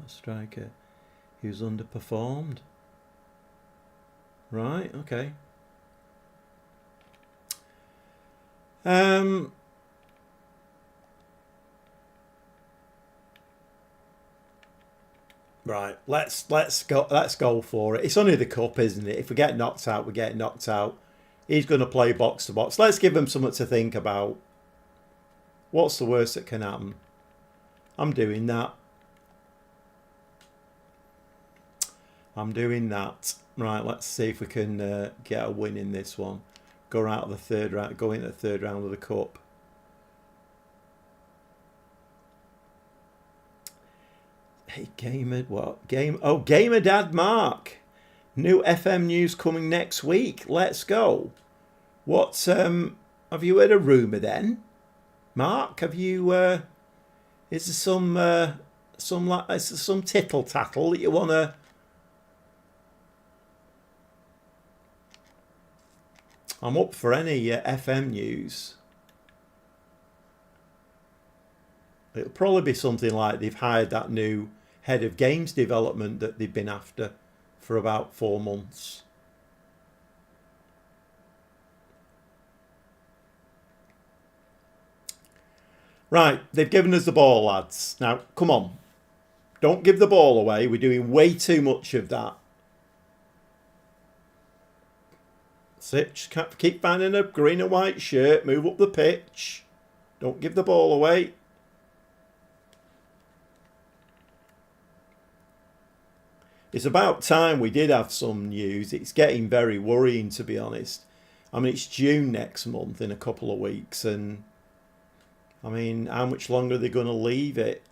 [SPEAKER 1] Striker who's underperformed. Right, okay. Right, let's go for it. It's only the cup, isn't it? If we get knocked out, we get knocked out. He's going to play box to box. Let's give him something to think about. What's the worst that can happen? I'm doing that. Right, let's see if we can get a win in this one. Go out of the third round. Go into the third round of the cup. Hey, Gamer, what? Gamer Dad Mark. New FM news coming next week. Let's go. What's, have you heard a rumour then? Mark, have you, is there some tittle tattle that you want to... I'm up for any FM news. It'll probably be something like they've hired that new head of games development that they've been after for about 4 months. Right, they've given us the ball, lads. Now, come on. Don't give the ball away. We're doing way too much of that. Sit, just keep finding a green and white shirt. Move up the pitch. Don't give the ball away. It's about time we did have some news. It's getting very worrying, to be honest. I mean, it's June next month in a couple of weeks. And, I mean, how much longer are they going to leave it?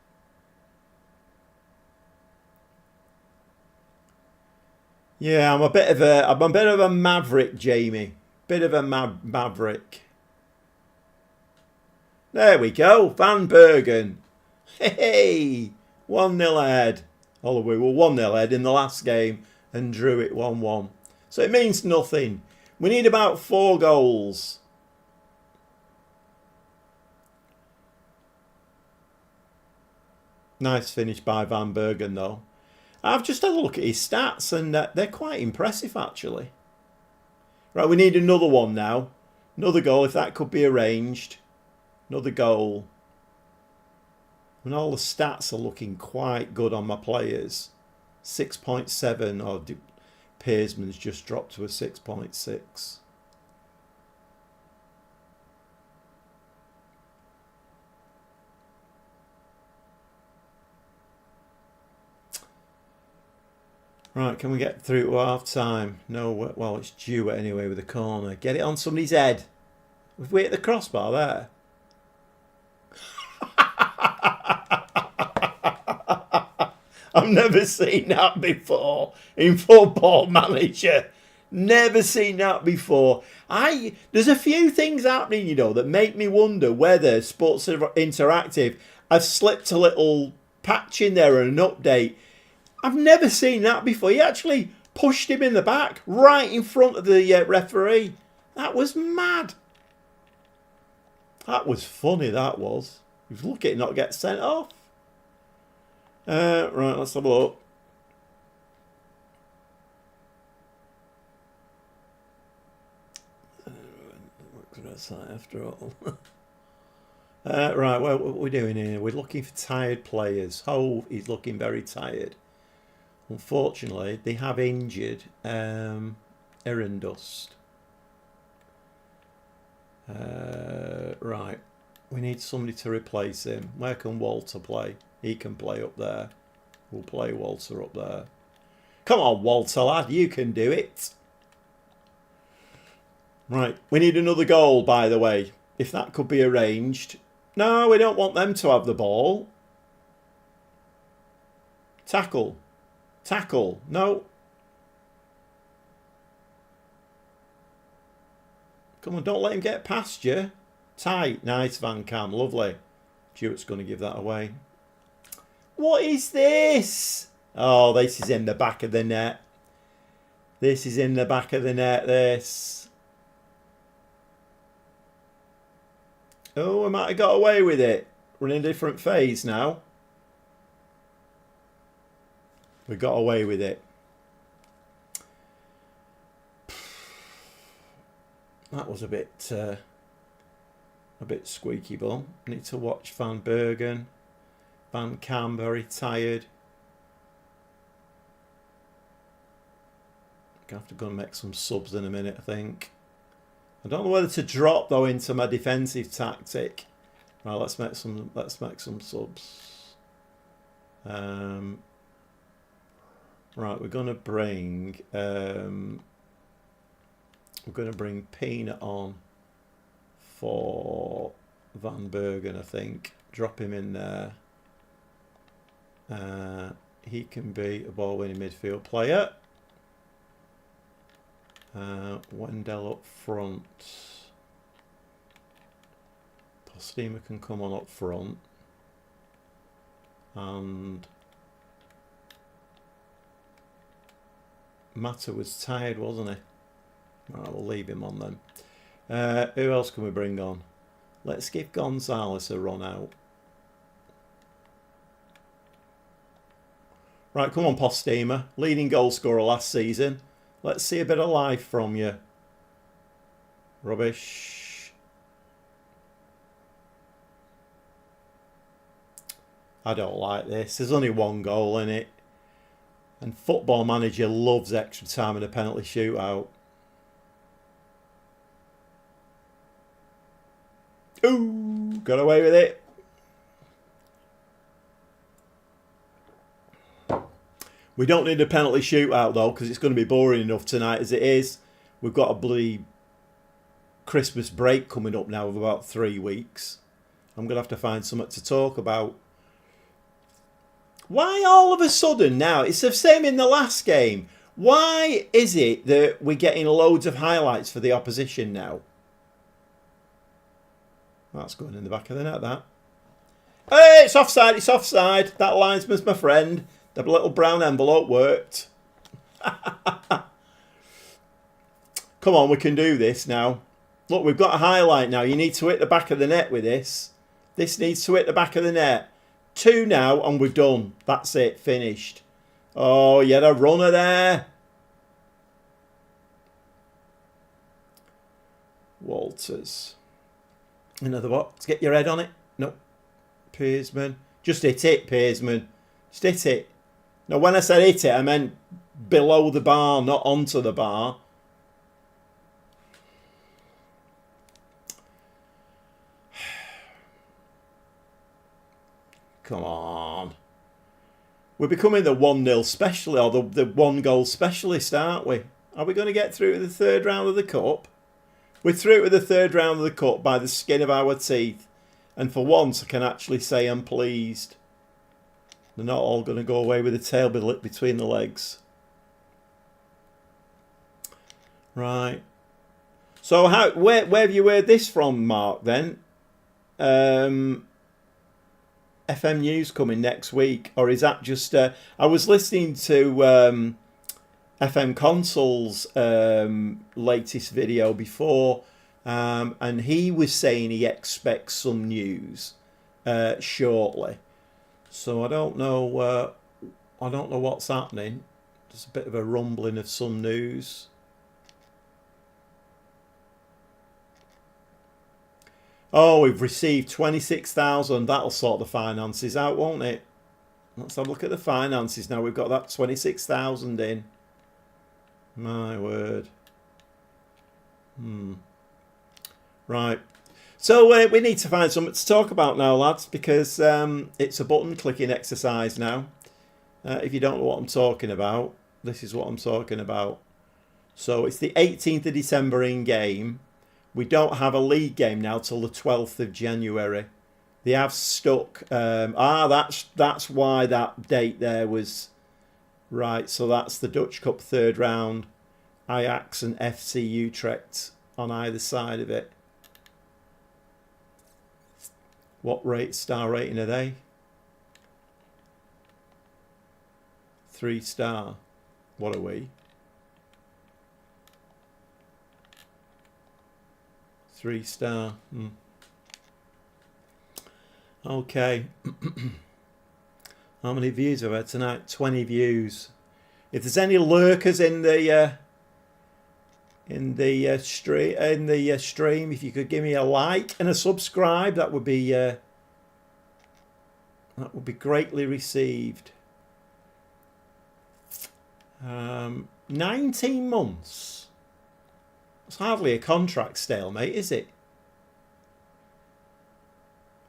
[SPEAKER 1] Yeah, I'm a bit of a maverick, Jamie. Bit of a maverick. There we go. Van Bergen. Hey, 1-0 ahead. Although we were 1-0 ahead in the last game and drew it 1-1. So it means nothing. We need about 4 goals. Nice finish by Van Bergen, though. I've just had a look at his stats, and they're quite impressive, actually. Right, we need another one now. Another goal, if that could be arranged. Another goal. And all the stats are looking quite good on my players. 6.7. Oh, Pearsman's just dropped to a 6.6. Right, can we get through to half time? No, well, it's due anyway with a corner. Get it on somebody's head. We've hit the crossbar there. I've never seen that before in Football Manager. Never seen that before. There's a few things happening, you know, that make me wonder whether Sports Interactive have slipped a little patch in there and an update. I've never seen that before. He actually pushed him in the back, right in front of the referee. That was mad. That was funny, that was. He was lucky to not get sent off. Right, let's have a look. What could I say after all? Right, well, what are we doing here? We're looking for tired players. Hove is looking very tired. Unfortunately, they have injured Erendust. Right, we need somebody to replace him. Where can Walter play? He can play up there. We'll play Walter up there. Come on, Walter, lad, you can do it. Right, we need another goal, by the way, if that could be arranged. No, we don't want them to have the ball. Tackle. Tackle. No. Come on, don't let him get past you. Tight. Nice, Van Cam. Lovely. Stewart's going to give that away. What is this? Oh, this is in the back of the net. This is in the back of the net, this. Oh, I might have got away with it. We're in a different phase now. We got away with it. That was a bit squeaky bum. Need to watch Van Bergen. Van Cam, very tired. Gonna have to go and make some subs in a minute, I think. I don't know whether to drop though into my defensive tactic. Right, let's make some subs. Right, we're gonna bring Peanut on for Van Bergen, I think. Drop him in there. He can be a ball-winning midfield player. Wendell up front. Postema can come on up front. And Mata was tired, wasn't he? Right, we'll leave him on then. Who else can we bring on? Let's give Gonzalez a run out. Right, come on, Postema. Leading goal scorer last season. Let's see a bit of life from you. Rubbish. I don't like this. There's only one goal in it. And Football Manager loves extra time in a penalty shootout. Ooh, got away with it. We don't need a penalty shootout though, because it's going to be boring enough tonight as it is. We've got a bloody Christmas break coming up now of about 3 weeks. I'm going to have to find something to talk about. Why all of a sudden now? It's the same in the last game. Why is it that we're getting loads of highlights for the opposition now? That's going in the back of the net, that. Hey, it's offside, it's offside. That linesman's my friend. The little brown envelope worked. Come on, we can do this now. Look, we've got a highlight now. You need to hit the back of the net with this. This needs to hit the back of the net. 2 now and we're done. That's it, finished. Oh, you had a runner there. Walters. Another box. Get your head on it. No. Pearsman. Just hit it, Pearsman. Just hit it. Now, when I said hit it, I meant below the bar, not onto the bar. Come on. We're becoming the 1-0 specialist, or the 1-goal specialist, aren't we? Are we going to get through to the 3rd round of the Cup? We're through to the 3rd round of the Cup by the skin of our teeth. And for once, I can actually say I'm pleased. They're not all going to go away with the tail between the legs. Right. So where have you heard this from, Mark, then? FM News coming next week? Or is that just... I was listening to FM Console's latest video before, and he was saying he expects some news shortly. So I don't know what's happening. Just a bit of a rumbling of some news. Oh, we've received 26,000. That'll sort the finances out, won't it? Let's have a look at the finances now. We've got that 26,000 in. My word. Right. So we need to find something to talk about now, lads, because it's a button clicking exercise now. If you don't know what I'm talking about, this is what I'm talking about. So it's the 18th of December in game. We don't have a league game now till the 12th of January. They have stuck. That's why that date there was right. So that's the Dutch Cup 3rd round. Ajax and FC Utrecht on either side of it. What star rating are they? 3-star. What are we? 3-star. Okay. How many views have I had tonight? 20 views. If there's any lurkers in the stream, if you could give me a like and a subscribe, that would be greatly received. 19 months. It's hardly a contract stalemate, is it?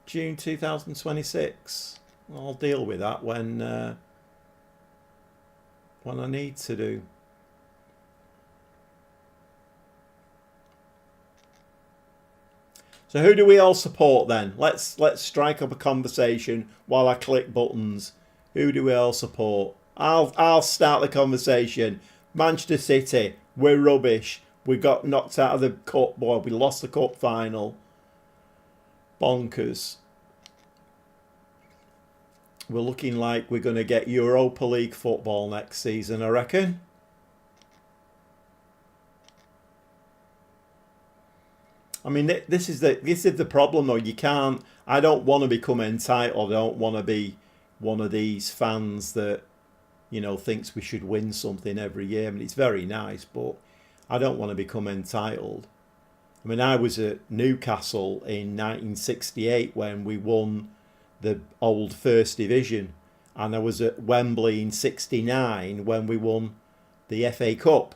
[SPEAKER 1] June 2026. I'll deal with that when I need to do. So who do we all support then? Let's strike up a conversation while I click buttons. Who do we all support? I'll start the conversation. Manchester City, we're rubbish. We got knocked out of the cup, boy. We lost the cup final. Bonkers. We're looking like we're going to get Europa League football next season, I reckon. I mean, this is the problem, though. You can't. I don't want to become entitled. I don't want to be one of these fans that, you know, thinks we should win something every year. I mean, it's very nice, but I don't want to become entitled. I mean, I was at Newcastle in 1968 when we won the old First Division, and I was at Wembley in '69 when we won the FA Cup.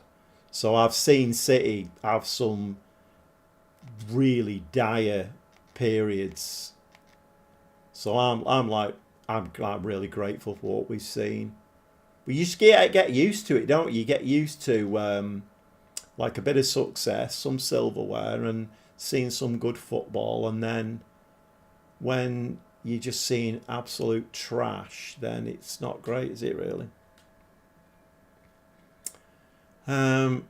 [SPEAKER 1] So I've seen City have some really dire periods. So I'm really grateful for what we've seen. But you just get used to it, don't you? You get used to like a bit of success, some silverware, and seeing some good football, and then when you're just seeing absolute trash, then it's not great, is it really? 7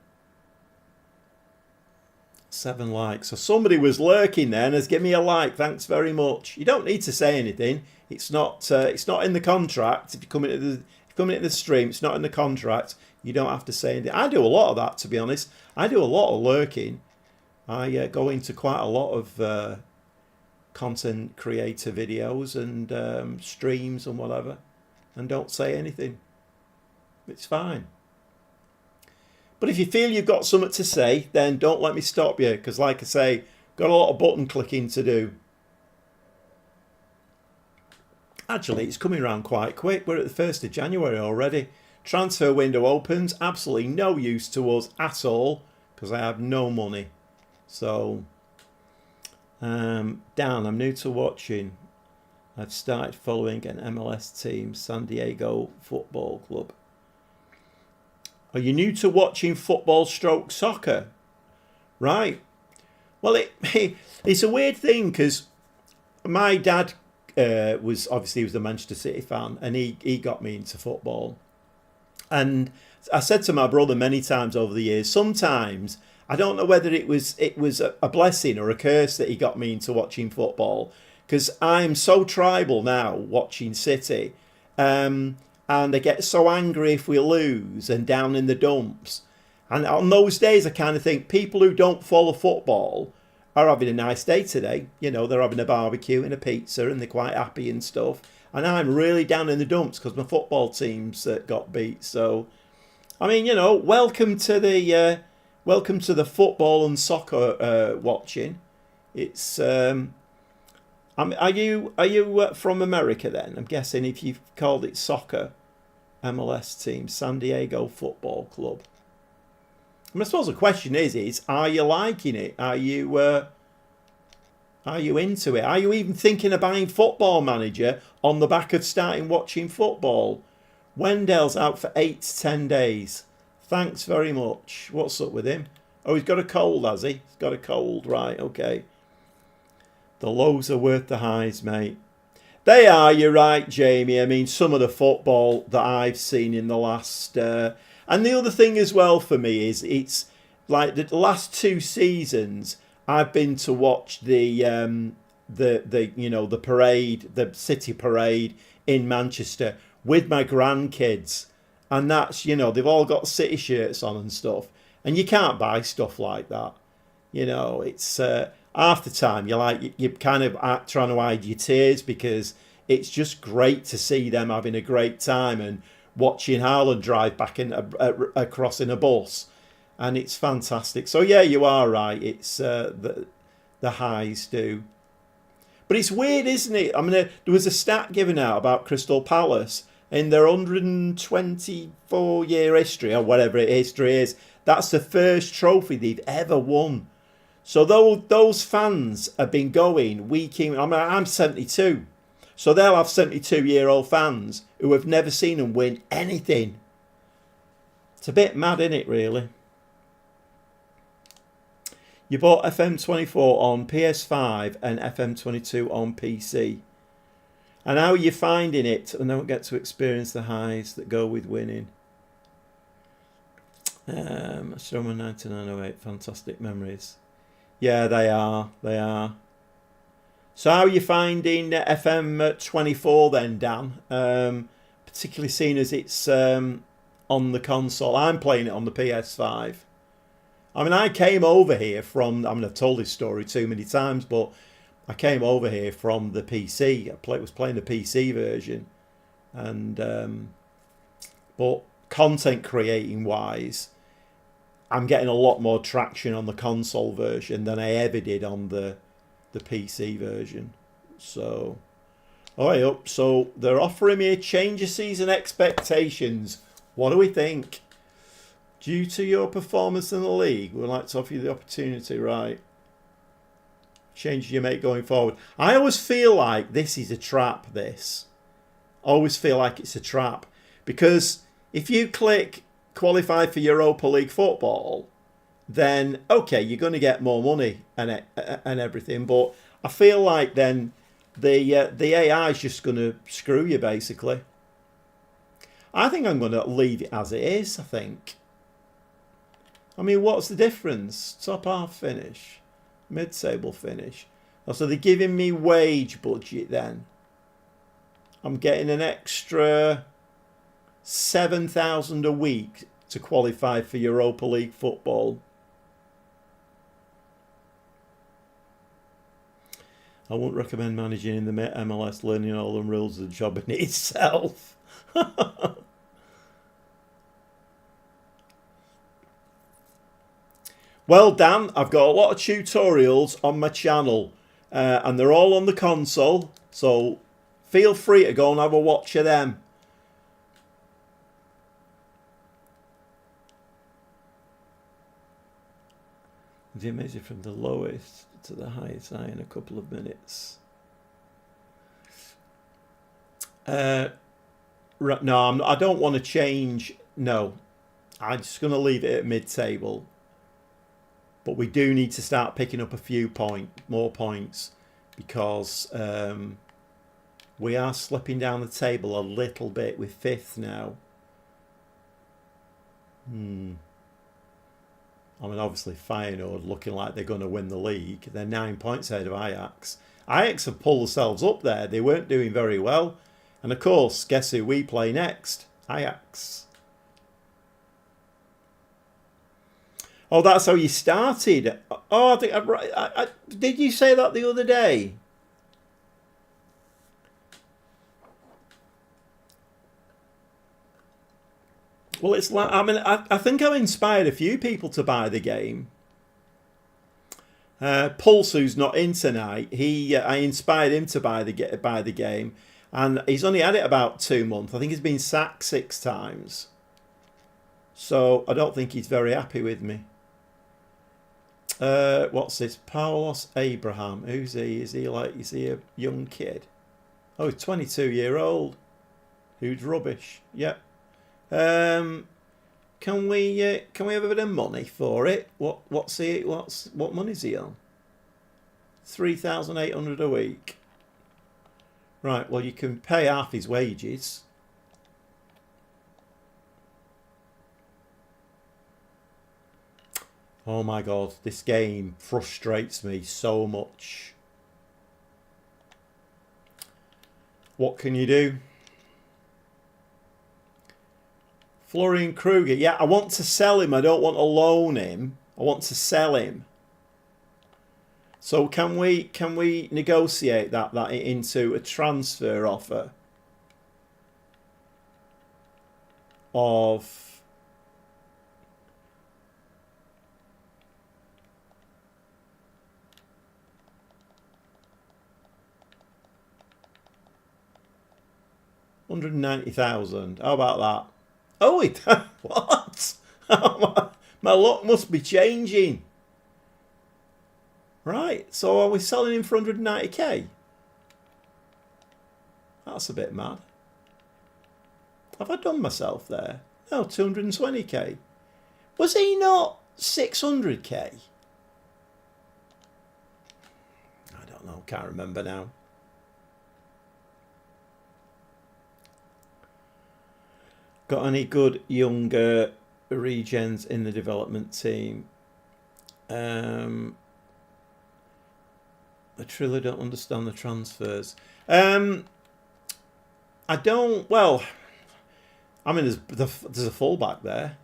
[SPEAKER 1] likes. So somebody was lurking there and has given me a like. Thanks very much. You don't need to say anything. It's not in the contract. If you're coming into the stream, it's not in the contract. You don't have to say anything. I do a lot of that, to be honest. I do a lot of lurking. I go into quite a lot of content creator videos and streams and whatever, and don't say anything. It's fine. But if you feel you've got something to say, then don't let me stop you, because like I say, got a lot of button clicking to do. Actually, it's coming around quite quick. We're at the 1st of January already. Transfer window opens. Absolutely no use to us at all, because I have no money. So, Dan, I'm new to watching. I've started following an MLS team, San Diego Football Club. Are you new to watching football stroke soccer? Right. Well, it's a weird thing, because my dad was a Manchester City fan, and he got me into football. And I said to my brother many times over the years, sometimes I don't know whether it was a blessing or a curse that he got me into watching football, because I'm so tribal now watching City. And I get so angry if we lose and down in the dumps. And on those days, I kind of think people who don't follow football are having a nice day today. You know, they're having a barbecue and a pizza and they're quite happy and stuff. And I'm really down in the dumps because my football team's got beat. So, I mean, you know, welcome to the football and soccer watching. It's are you from America then? I'm guessing if you've called it soccer, MLS team, San Diego Football Club. I suppose the question is are you liking it? Are you into it? Are you even thinking of buying Football Manager on the back of starting watching football? Wendell's out for 8 to 10 days. Thanks very much. What's up with him? Oh, he's got a cold, has he? He's got a cold, right, okay. The lows are worth the highs, mate. They are, you're right, Jamie. I mean, some of the football that I've seen in the last... and the other thing as well for me is it's like the last 2 seasons I've been to watch the parade, the City parade in Manchester with my grandkids. And that's, you know, they've all got City shirts on and stuff. And you can't buy stuff like that. You know, it's... half the time you're kind of trying to hide your tears, because it's just great to see them having a great time and watching Holland drive back across in a bus, and it's fantastic. So yeah, you are right. It's the highs do, but it's weird, isn't it? I mean, there was a stat given out about Crystal Palace in their 124-year history, or whatever history is. That's the first trophy they've ever won. So those fans have been going week in. I mean, I'm 72. So they'll have 72-year-old fans who have never seen them win anything. It's a bit mad, isn't it, really? You bought FM24 on PS5 and FM22 on PC. And how are you finding it and don't get to experience the highs that go with winning? Strowman 1908, fantastic memories. Yeah, they are. They are. So how are you finding FM24 then, Dan? Particularly seeing as it's on the console. I'm playing it on the PS5. I mean, I came over here from... I mean, I've told this story too many times, but I came over here from the PC. I was playing the PC version. And but content creating wise, I'm getting a lot more traction on the console version than I ever did on the PC version. So, so they're offering me a change of season expectations. What do we think? Due to your performance in the league, we'd like to offer you the opportunity, right? Changes you make going forward. I always feel like this is a trap, this. I always feel like it's a trap. Because if you click qualify for Europa League football, then, okay, you're going to get more money and everything. But I feel like then the AI is just going to screw you, basically. I think I'm going to leave it as it is, I think. I mean, what's the difference? Top half finish. Mid-table finish. Oh, so they're giving me wage budget then. I'm getting an extra 7,000 a week to qualify for Europa League football. I wouldn't recommend managing in the MLS. Learning all the rules of the job in itself. Well, Dan, I've got a lot of tutorials on my channel, and they're all on the console, so feel free to go and have a watch of them. The amazing from the lowest to the highest high in a couple of minutes. No, I don't want to change. No, I'm just going to leave it at mid-table. But we do need to start picking up a few more points because we are slipping down the table a little bit with 5th now. I mean, obviously Feyenoord looking like they're going to win the league. They're 9 points ahead of Ajax. Ajax have pulled themselves up there. They weren't doing very well. And of course, guess who we play next? Ajax. Oh, that's how you started. Oh, I think did you say that the other day? Well, it's like, I mean, I think I've inspired a few people to buy the game. Pulse, who's not in tonight, I inspired him to buy the game, and he's only had it about 2 months. I think he's been sacked 6 times, so I don't think he's very happy with me. What's this? Paulos Abraham. Who's he? Is he a young kid? Oh, he's 22-year-old. Who's rubbish. Yep. Can we have a bit of money for it? What money's he on? 3,800 a week. Right, well you can pay half his wages. Oh my god, this game frustrates me so much. What can you do? Florian Kruger. Yeah, I want to sell him. I don't want to loan him. I want to sell him. So can we negotiate that into a transfer offer of $190,000? How about that? Oh, what? My luck must be changing. Right, so are we selling him for 190k? That's a bit mad. Have I done myself there? No, 220k. Was he not 600k? I don't know, can't remember now. Got any good younger regens in the development team? I truly don't understand the transfers. I don't. Well, I mean, there's a fullback there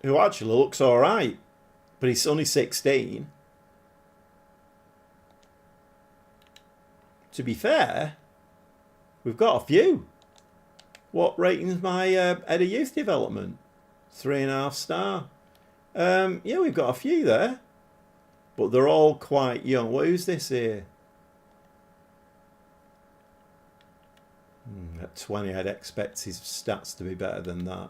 [SPEAKER 1] who actually looks all right, but he's only 16. To be fair, we've got a few. What rating's my head of youth development? 3.5 star. Yeah, we've got a few there, but they're all quite young. Who's this here? At 20, I'd expect his stats to be better than that.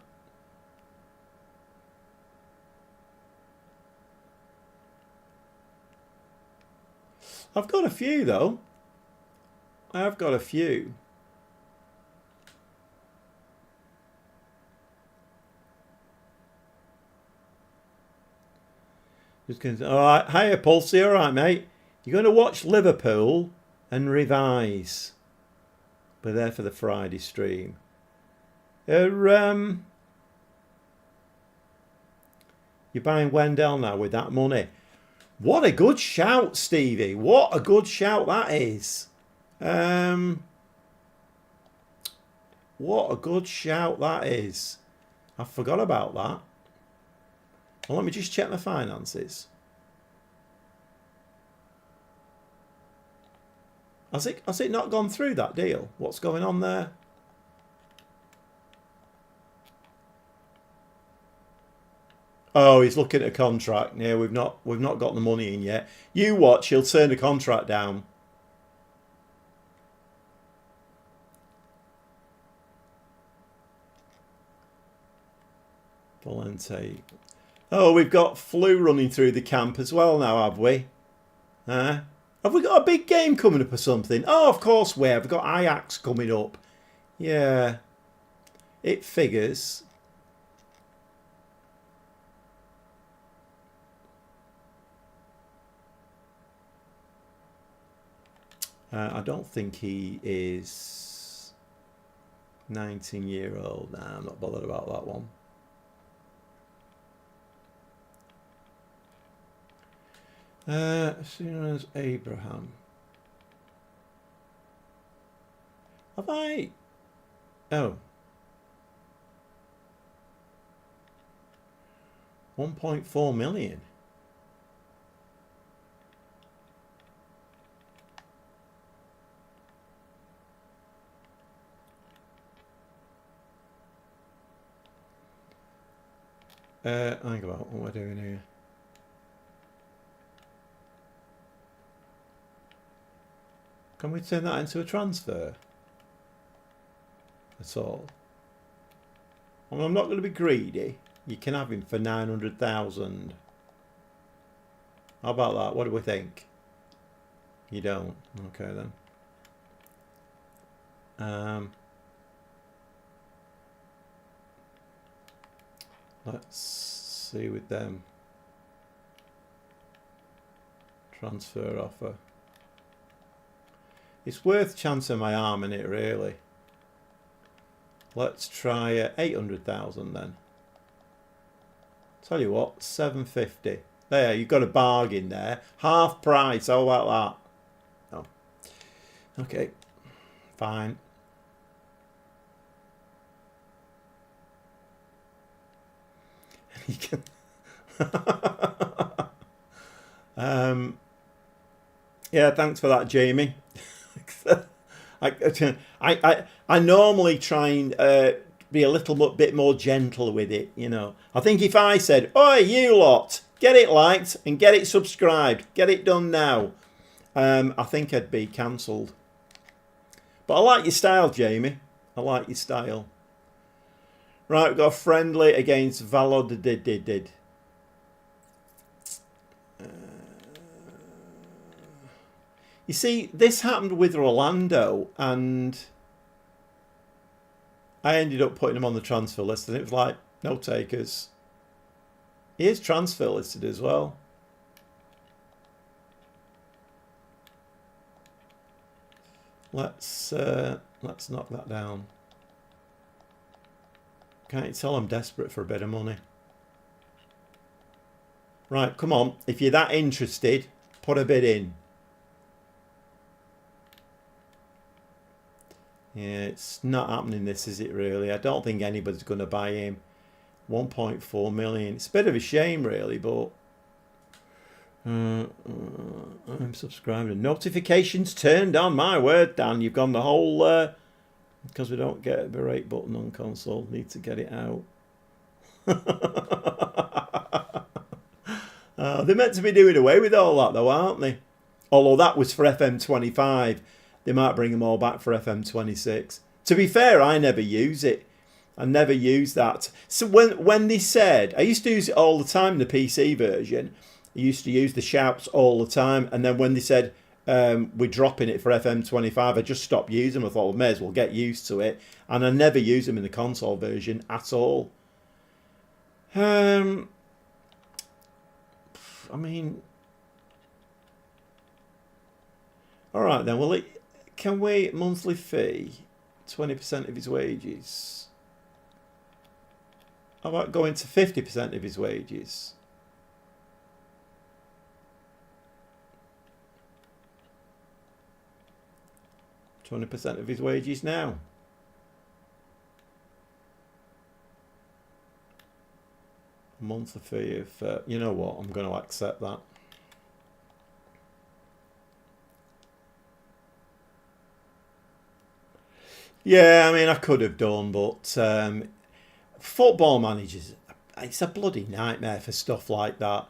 [SPEAKER 1] I've got a few though. I've got a few. Just going to, all right, hiya Pulsey, all right, mate. You're going to watch Liverpool and revise. We're there for the Friday stream. You're buying Wendell now with that money. What a good shout, Stevie. What a good shout that is. What a good shout that is. I forgot about that. Well, let me just check my finances. Has it not gone through that deal? What's going on there? Oh, he's looking at a contract. Yeah, we've not got the money in yet. You watch, he'll turn the contract down. Valente. Oh, we've got flu running through the camp as well now, have we? Have we got a big game coming up or something? Oh, of course we have. We've got Ajax coming up. Yeah. It figures. I don't think he is 19-year-old. Nah, I'm not bothered about that one. As soon as Abraham. Have I? Oh. 1.4 million. Think about what we're doing here. Can we turn that into a transfer? At all? I mean, I'm not going to be greedy. You can have him for 900,000. How about that? What do we think? You don't? Okay then. Let's see with them. Transfer offer. It's worth chancing my arm in it, really. Let's try 800,000 then. Tell you what, 750. There, you've got a bargain there. Half price. How about that? Oh. Okay. Fine. You can. Yeah, thanks for that, Jamie. I normally try and be a little bit more gentle with it, you know. I think if I said, "Oi, you lot, get it liked and get it subscribed, get it done now," I think I'd be cancelled. But I like your style, Jamie. I like your style. Right, we've got a friendly against Valladolid. You see, this happened with Rolando, and I ended up putting him on the transfer list, and it was like, no takers. He is transfer listed as well. Let's knock that down. Can't you tell I'm desperate for a bit of money? Right, come on. If you're that interested, put a bid in. Yeah, it's not happening, this, is it really? I don't think anybody's going to buy him. 1.4 million. It's a bit of a shame, really, but... I'm subscribing. Notifications turned on. My word, Dan. You've gone the whole... because we don't get a berate button on console. Need to get it out. They're meant to be doing away with all that, though, aren't they? Although that was for FM25. They might bring them all back for FM26. To be fair, I never use it. I never use that. So when they said... I used to use it all the time in the PC version. I used to use the shouts all the time. And then when they said... we're dropping it for FM25, I just stopped using them. I thought, well, may as well get used to it. And I never use them in the console version at all. I mean... Alright then, well, can we... Monthly fee, 20% of his wages. How about going to 50% of his wages? %20 of his wages now. Monthly fee of... you know what? I'm going to accept that. Yeah, I mean, I could have done, but Football Managers, it's a bloody nightmare for stuff like that.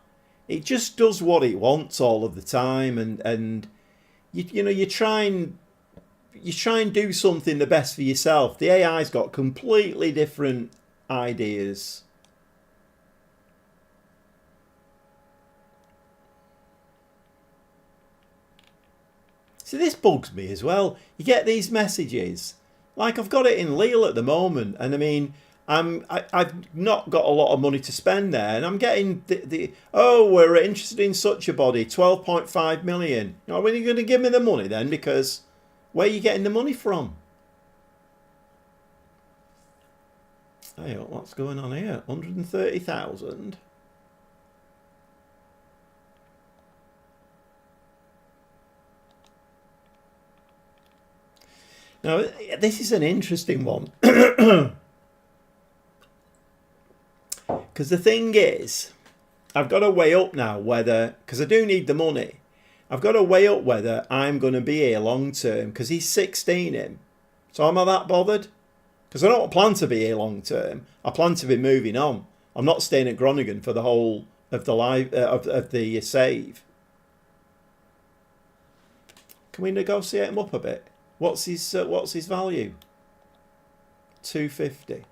[SPEAKER 1] It just does what it wants all of the time, and you know, you try and do something the best for yourself. The AI's got completely different ideas. So this bugs me as well. You get these messages. Like, I've got it in Lille at the moment, and I mean, I've not got a lot of money to spend there, and I'm getting oh, we're interested in such a body, 12.5 million. You know, when are you going to give me the money then? Because where are you getting the money from? Hey, what's going on here? 130,000. Now, this is an interesting one. Because the thing is, I've got to weigh up now whether, because I do need the money, I've got to weigh up whether I'm going to be here long term, because he's 16 him. So am I that bothered? Because I don't plan to be here long term. I plan to be moving on. I'm not staying at Groningen for the whole of the of the save. Can we negotiate him up a bit? What's his value? 250.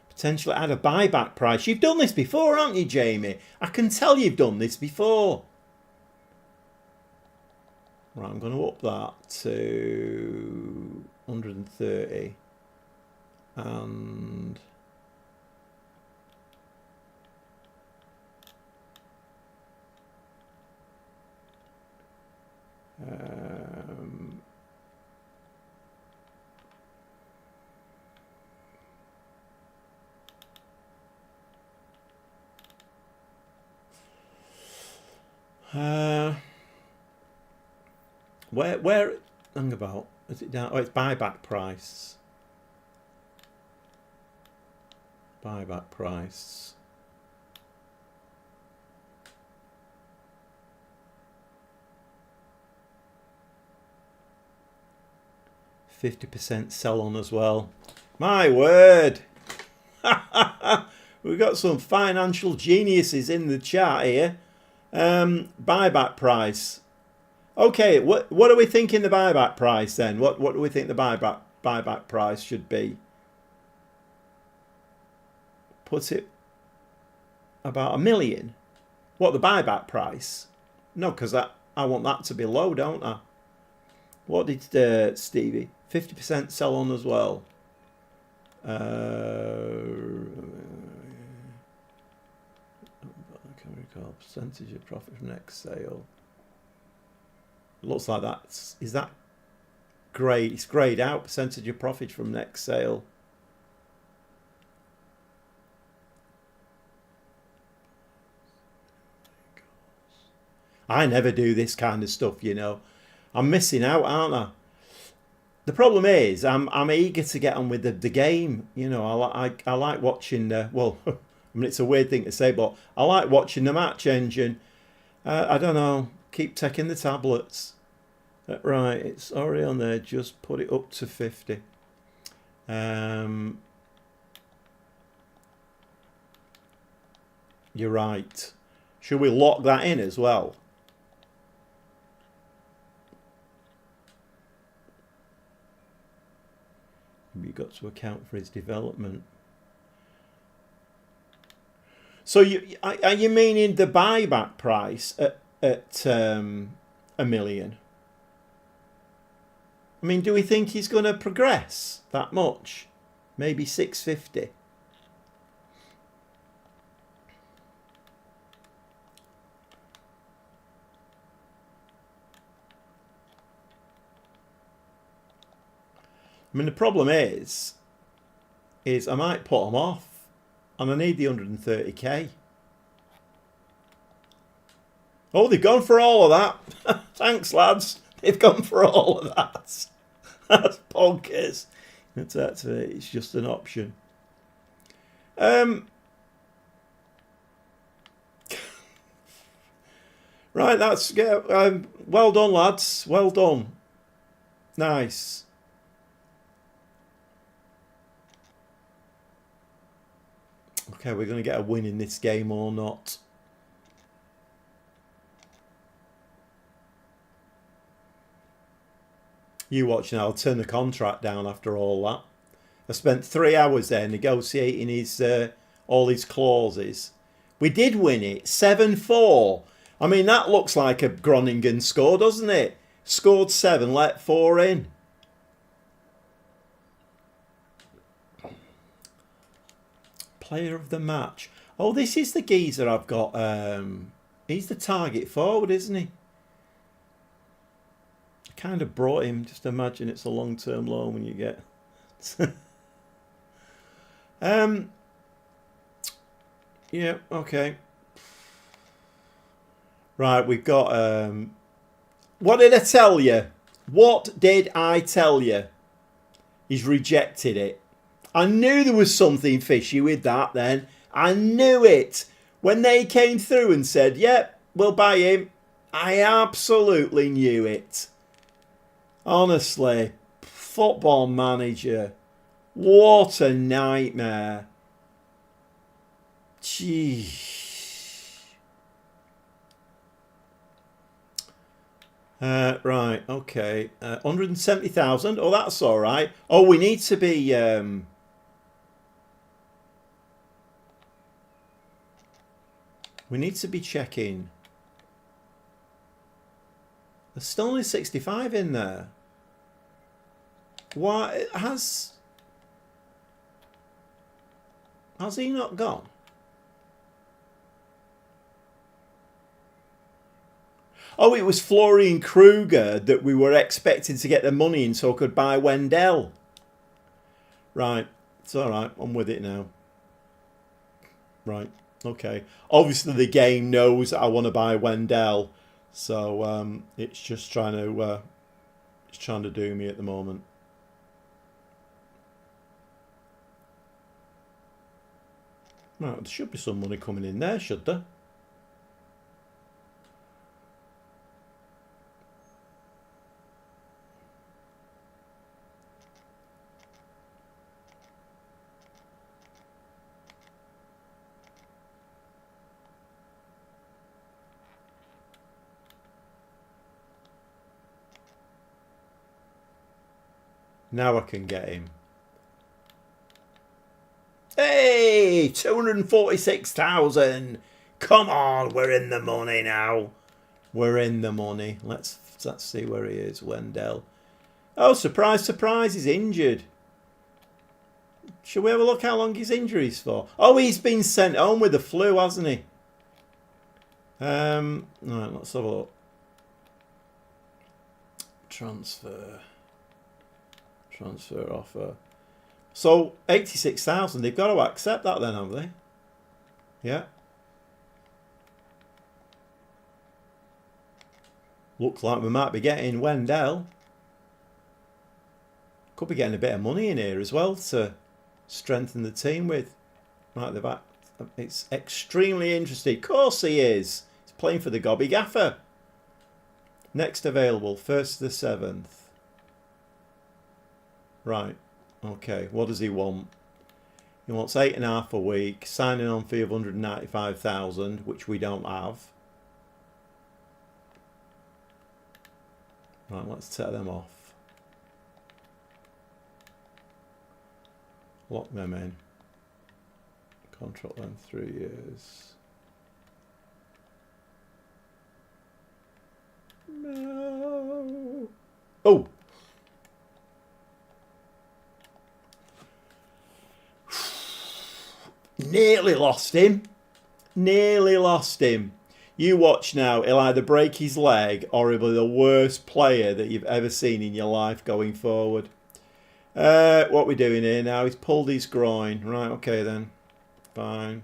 [SPEAKER 1] Potentially add a buyback price. You've done this before, haven't you, Jamie? I can tell you've done this before. Right, I'm going to up that to 130 and where hang about, is it down? Oh, it's buyback price. Buyback price. %50 sell on as well. My word. We've got some financial geniuses in the chat here. Buyback price. Okay, what are we thinking the buyback price then? What do we think the buyback price should be? Put it about 1 million. What, the buyback price? No, because I want that to be low, don't I? What did Stevie? 50% sell on as well. call percentage of profit from next sale. Looks like that's, is that grade? It's grayed out, percentage of profit from next sale. I never do this kind of stuff, you know. I'm missing out, aren't I? The problem is, I'm eager to get on with the game. You know, I like watching. Well, I mean, it's a weird thing to say, but I like watching the match engine. I don't know. Keep taking the tablets. Right, it's already on there. Just put it up to 50. You're right. Should we lock that in as well? You've got to account for his development. So are you meaning the buyback price at $1 million? I mean, do we think he's going to progress that much? Maybe 650. I mean, the problem is I might put them off, and I need the 130k. Oh, they've gone for all of that. Thanks, lads. They've gone for all of that. That's bonkers. It's just an option. Right, that's well done, lads. Well done. Nice. Okay, we're going to get a win in this game or not. You watch now. I'll turn the contract down after all that. I spent 3 hours there negotiating his all his clauses. We did win it, 7-4. I mean, that looks like a Groningen score, doesn't it? Scored 7, let 4 in. Player of the match. Oh, this is the geezer I've got. He's the target forward, isn't he? I kind of brought him. Just imagine it's a long-term loan when you get. Yeah, okay. Right, we've got. What did I tell you? What did I tell you? He's rejected it. I knew there was something fishy with that then. I knew it. When they came through and said, yep, we'll buy him, I absolutely knew it. Honestly, Football Manager. What a nightmare. Gee. Right, okay. 170,000. Oh, that's all right. Oh, we need to be... we need to be checking. There's still only 65 in there. Why has he not gone? Oh, it was Florian Kruger that we were expecting to get the money in so I could buy Wendell. Right, it's all right. I'm with it now. Right, okay. Obviously, the game knows that I want to buy Wendell, so it's just trying to do me at the moment. Right, there should be some money coming in there, should there? Now I can get him. Hey, 246,000. Come on, we're in the money now. We're in the money. Let's see where he is, Wendell. Oh, surprise, surprise, he's injured. Shall we have a look how long his injury's for? Oh, he's been sent home with the flu, hasn't he? Right, let's have a look. Transfer offer. So 86,000. They've got to accept that then, have they? Yeah. Looks like we might be getting Wendell. Could be getting a bit of money in here as well to strengthen the team with. Right, the back. It's extremely interesting. Of course he is. He's playing for the Gobby Gaffer. Next available, 1st to the 7th. Right. Okay. What does he want? He wants 8.5 a week. Signing on fee of 195,000, which we don't have. Right. Let's take them off. Lock them in. Contract length 3 years. No. Oh. Nearly lost him. Nearly lost him. You watch now. He'll either break his leg or he'll be the worst player that you've ever seen in your life going forward. What are we doing here now? He's pulled his groin. Right, okay then. Fine.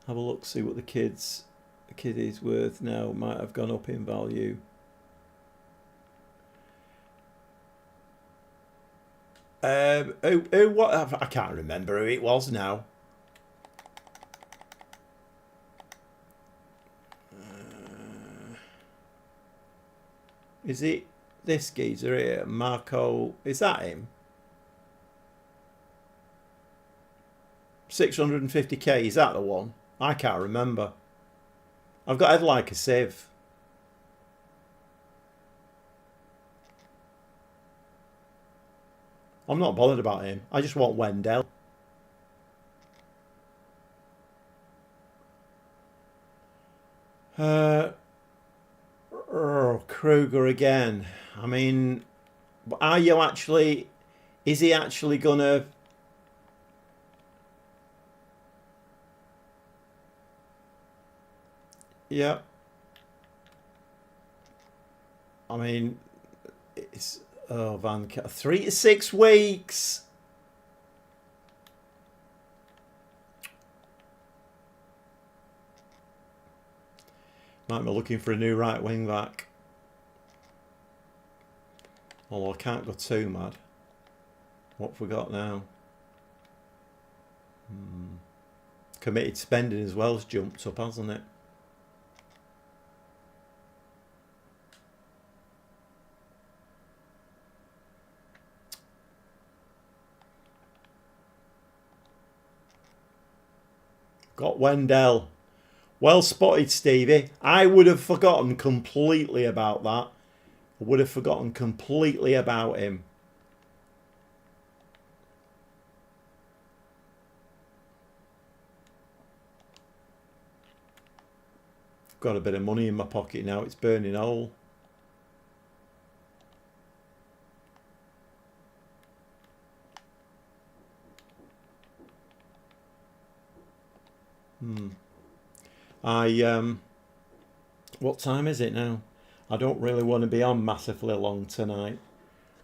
[SPEAKER 1] Have a look, see what the kid is worth now. Might have gone up in value. What? I can't remember who it was now. Is it this geezer here? Marco, is that him? 650k, is that the one? I can't remember. I've got head like a sieve. I'm not bothered about him. I just want Wendell. Kruger again. I mean, are you actually... Is he actually gonna... Yeah. I mean, it's... Oh, 3 to 6 weeks. Might be looking for a new right wing back. Although I can't go too mad. What have we got now? Committed spending as well has jumped up, hasn't it? Got Wendell. Well spotted, Stevie. I would have forgotten completely about that. I would have forgotten completely about him. Got a bit of money in my pocket now. It's burning hole. What time is it now? I don't really want to be on massively long tonight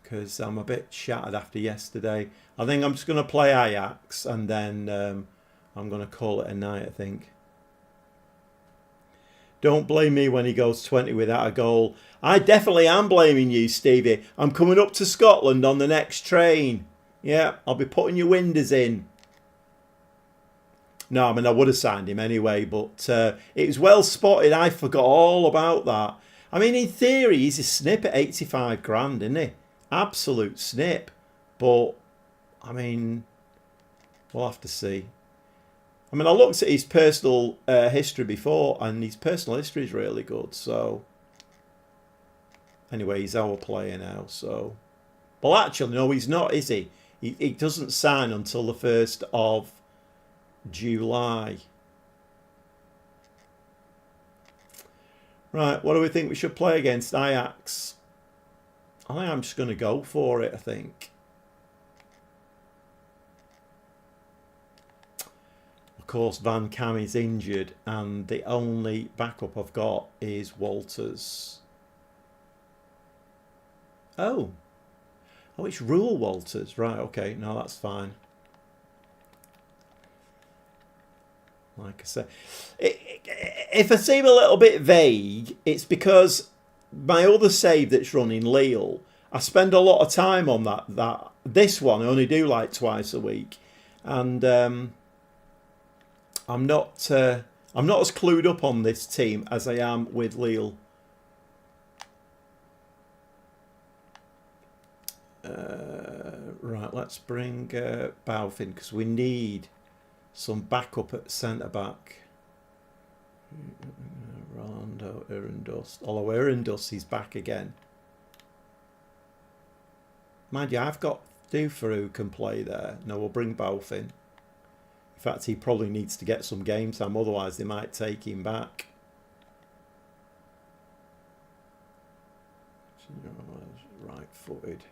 [SPEAKER 1] because I'm a bit shattered after yesterday. I think I'm just going to play Ajax and then I'm going to call it a night, I think. Don't blame me when he goes 20 without a goal. I definitely am blaming you, Stevie. I'm coming up to Scotland on the next train. Yeah, I'll be putting your windows in. No, I mean, I would have signed him anyway, but it was well spotted. I forgot all about that. I mean, in theory, he's a snip at 85 grand, isn't he? Absolute snip. But, I mean, we'll have to see. I mean, I looked at his personal history before, and his personal history is really good. So, anyway, he's our player now. So, well, actually, no, he's not, is he? He doesn't sign until the 1st of July. Right, what do we think we should play against Ajax? I think I'm just going to go for it, I think. Of course, Van Cam is injured, and the only backup I've got is Walters. Oh, it's Rule Walters, right? Okay, no, that's fine. Like I said, if I seem a little bit vague, it's because my other save that's running, Lille, I spend a lot of time on that. This one I only do like twice a week, and I'm not as clued up on this team as I am with Lille. Right, let's bring Bauf in because we need some backup at centre back. Rolando Erendust. Although Erendust is back again. Mind you, I've got Dufa who can play there. No, we'll bring Bauf in. In fact, he probably needs to get some game time, otherwise they might take him back. Right-footed.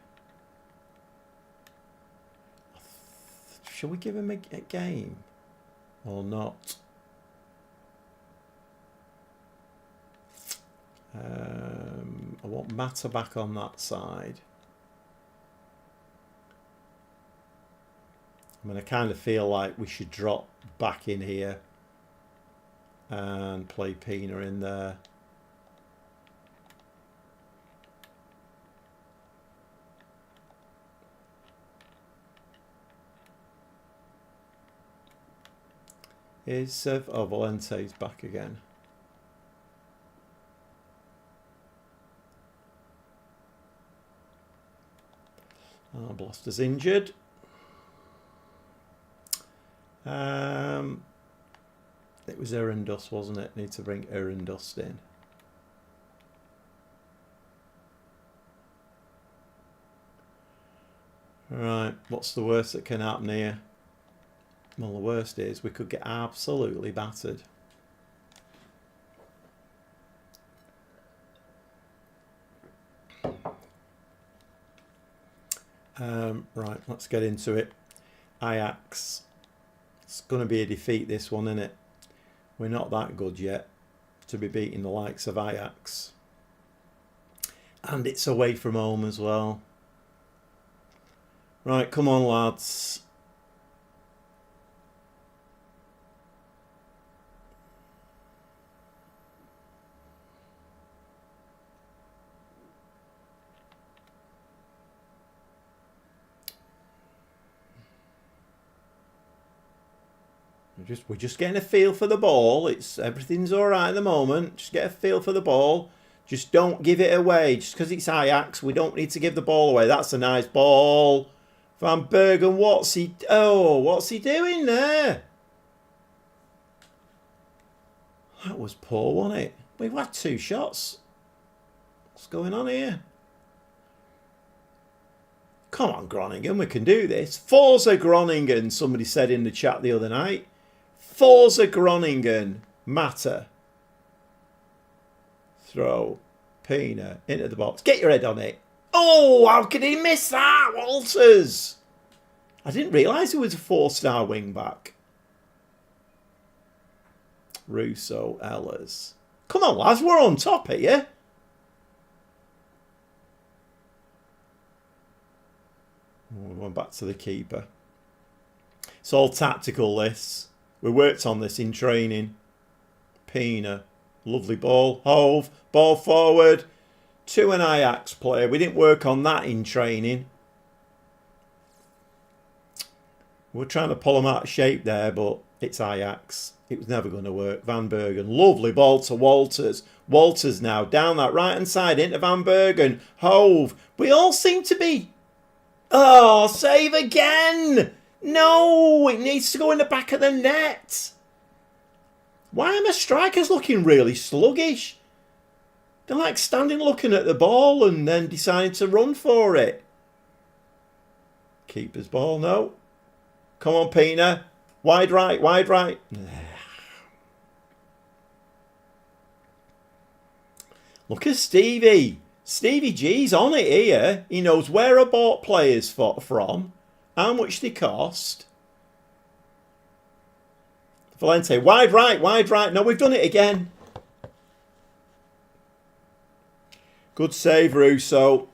[SPEAKER 1] Shall we give him a game or not? I want Mata back on that side. I mean, I kind of feel like we should drop back in here and play Pina in there. Is oh, Valente's back again. Blaster's injured. It was Erendust, wasn't it? Need to bring Erendust in. Right, what's the worst that can happen here? Well, the worst is we could get absolutely battered. Right, let's get into it. Ajax. It's going to be a defeat, this one, isn't it? We're not that good yet to be beating the likes of Ajax. And it's away from home as well. Right, come on, lads. We're just getting a feel for the ball. Everything's all right at the moment. Just get a feel for the ball. Just don't give it away. Just because it's Ajax, we don't need to give the ball away. That's a nice ball. Van Bergen, what's he doing there? That was poor, wasn't it? We've had 2 shots. What's going on here? Come on, Groningen, we can do this. Forza Groningen, somebody said in the chat the other night. Forza Groningen, Mata. Throw. Pina into the box. Get your head on it. Oh, how could he miss that? Walters. I didn't realise he was a 4-star wing back. Russo, Ehlers. Come on, lads, we're on top here. We went back to the keeper. It's all tactical, this. We worked on this in training. Pina. Lovely ball. Hove. Ball forward. To an Ajax player. We didn't work on that in training. We're trying to pull them out of shape there, but it's Ajax. It was never going to work. Van Bergen. Lovely ball to Walters. Walters now down that right-hand side into Van Bergen. Hove. We all seem to be... Oh, save again! No, it needs to go in the back of the net. Why are my strikers looking really sluggish? They're like standing looking at the ball and then deciding to run for it. Keeper's ball, no. Come on, Pina. Wide right, wide right. Look at Stevie. Stevie G's on it here. He knows where I bought players from, how much they cost. Valente, wide right, wide right. No, we've done it again. Good save, Russo.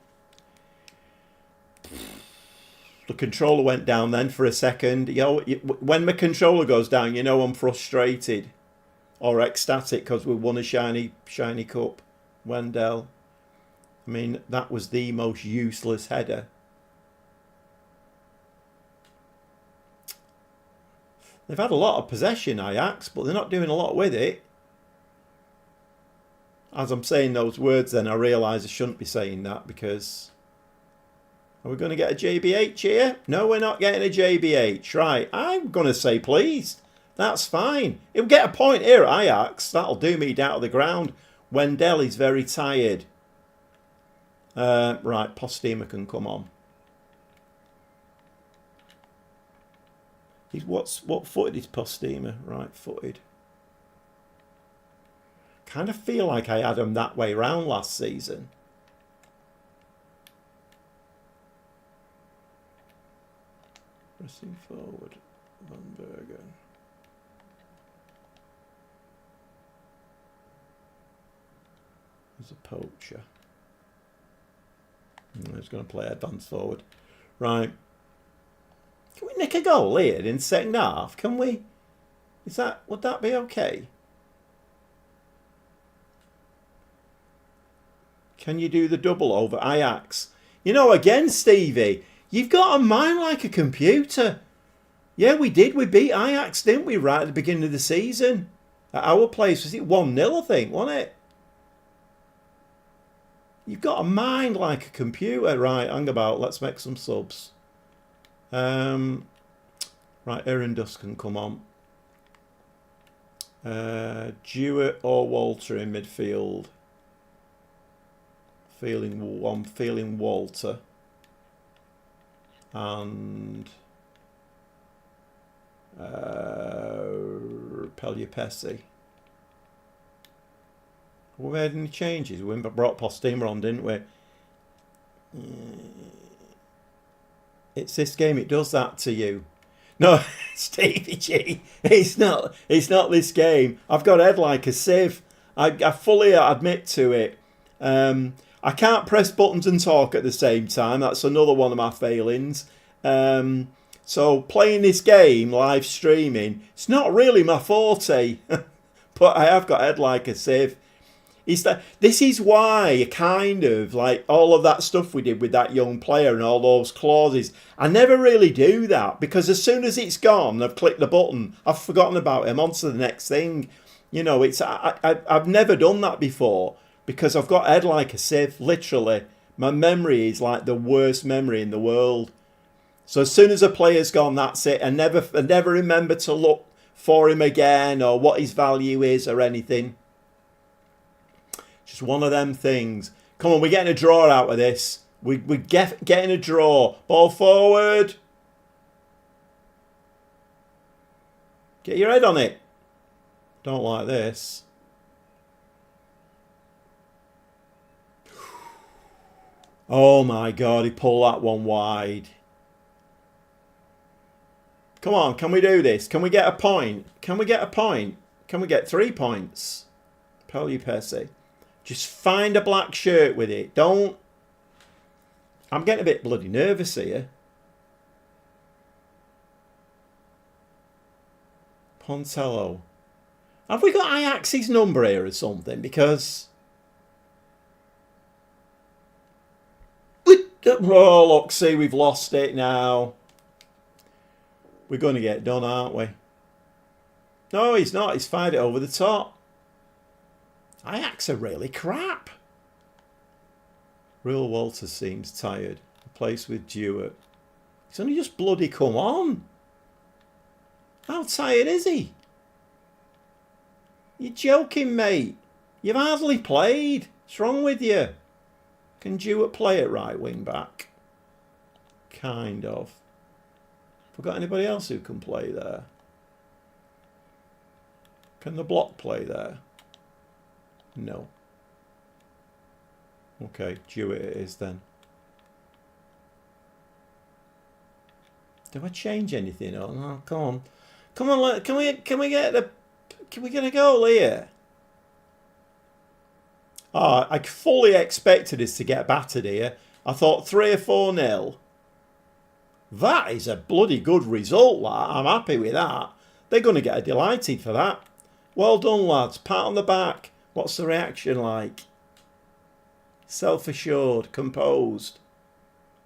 [SPEAKER 1] The controller went down then for a second. You know, when my controller goes down, you know I'm frustrated or ecstatic because we won a shiny cup. Wendell. I mean, that was the most useless header. They've had a lot of possession, Ajax, but they're not doing a lot with it. As I'm saying those words then, I realise I shouldn't be saying that because... Are we going to get a JBH here? No, we're not getting a JBH. Right, I'm going to say please. That's fine. He'll get a point here at Ajax. That'll do me down to the ground. Wendell is very tired. Right, Postema can come on. What footed is Postema? Right footed. Kind of feel like I had him that way round last season. Pressing forward, Van Bergen. There's a poacher. He's going to play advance forward. Right. Can we nick a goal here in second half? Can we? Would that be okay? Can you do the double over Ajax? You know, again, Stevie, you've got a mind like a computer. Yeah, we did. We beat Ajax, didn't we, right at the beginning of the season? At our place, was it 1-0, I think, wasn't it? You've got a mind like a computer. Right, hang about. Let's make some subs. Right, Aaron Duss can come on. Jewett or Walter in midfield. I'm feeling Walter. And Pellier-Pessi. We made any changes? We brought Postema on, didn't we? It's this game. It does that to you. No, Stevie G. It's not this game. I've got head like a sieve. I fully admit to it. I can't press buttons and talk at the same time. That's another one of my failings. So playing this game, live streaming, it's not really my forte. But I have got head like a sieve. This is why kind of like all of that stuff we did with that young player and all those clauses. I never really do that because as soon as it's gone, I've clicked the button. I've forgotten about him. On to the next thing. You know, I've never done that before because I've got head like a sieve. Literally, my memory is like the worst memory in the world. So as soon as a player's gone, that's it. I never remember to look for him again or what his value is or anything. Just one of them things. Come on, we're getting a draw out of this. We're getting a draw. Ball forward. Get your head on it. Don't like this. Oh my God, he pulled that one wide. Come on, can we do this? Can we get a point? Can we get a point? Can we get 3 points? Pellier-Pessi. Just find a black shirt with it. Don't. I'm getting a bit bloody nervous here. Pontello. Have we got Ajax's number here or something? Because... Oh, look, see, we've lost it now. We're going to get done, aren't we? No, he's not. He's fired it over the top. Ajax are really crap. Real Walter seems tired. Replaced with Jewett. He's only just bloody come on. How tired is he? You're joking, mate. You've hardly played. What's wrong with you? Can Jewett play at right wing back? Kind of. Forgot anybody else who can play there? Can the block play there? No. Okay, Jewett it is then. Do I change anything? Oh, no, come Come on, can we get a goal here? Oh, I fully expected us to get battered here. I thought 3 or 4-0. That is a bloody good result, that. I'm happy with that. They're going to get delighted for that. Well done, lads. Pat on the back. What's the reaction like? Self-assured, composed.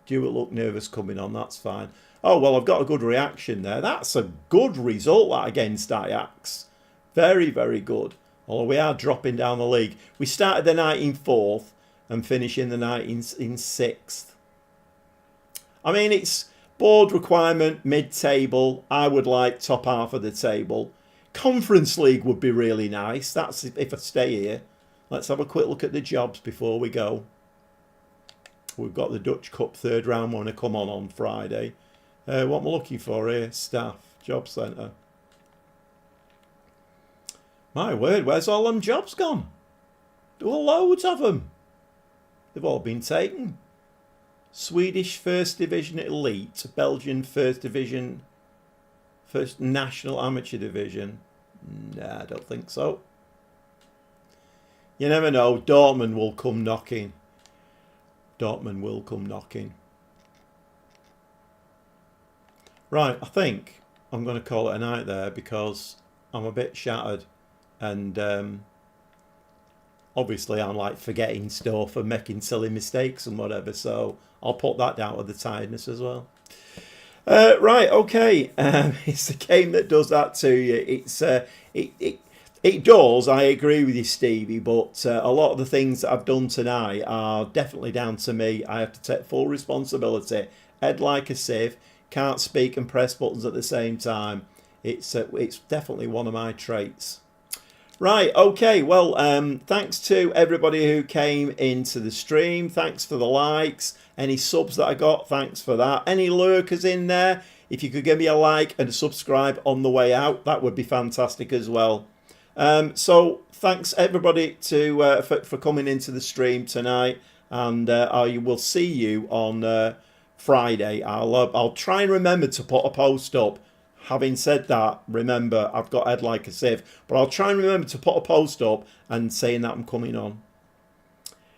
[SPEAKER 1] Duet look nervous coming on, that's fine. Oh, well, I've got a good reaction there. That's a good result, that, against Ajax. Very, very good. Although we are dropping down the league. We started the night in 4th and finishing the night in 6th. I mean, it's board requirement, mid-table. I would like top half of the table. Conference League would be really nice. That's if I stay here. Let's have a quick look at the jobs before we go. We've got the Dutch Cup 3rd round one to come on Friday. What am I looking for here? Staff, Job Centre. My word, where's all them jobs gone? There were loads of them. They've all been taken. Swedish 1st Division Elite, Belgian 1st Division, 1st National Amateur Division. Nah, I don't think so. You never know, Dortmund will come knocking. Dortmund will come knocking. Right, I think I'm going to call it a night there because I'm a bit shattered. And obviously I'm like forgetting stuff and making silly mistakes and whatever. So I'll put that down to the tiredness as well. Right, okay. It's the game that does that to you. It does, I agree with you, Stevie, but a lot of the things that I've done tonight are definitely down to me. I have to take full responsibility. Head like a sieve, can't speak and press buttons at the same time. It's definitely one of my traits. Right, okay, well, thanks to everybody who came into the stream. Thanks for the likes. Any subs that I got, thanks for that. Any lurkers in there, if you could give me a like and a subscribe on the way out, that would be fantastic as well. So thanks everybody for coming into the stream tonight, and I will see you on Friday. I'll try and remember to put a post up. Having said that, remember I've got head like a sieve, but I'll try and remember to put a post up and saying that I'm coming on.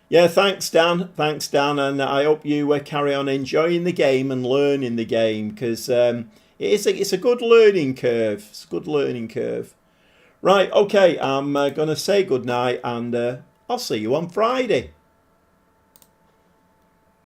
[SPEAKER 1] Yeah, thanks Dan, and I hope you carry on enjoying the game and learning the game, because it's a good learning curve. It's a good learning curve. Right, okay, I'm going to say goodnight, and I'll see you on Friday.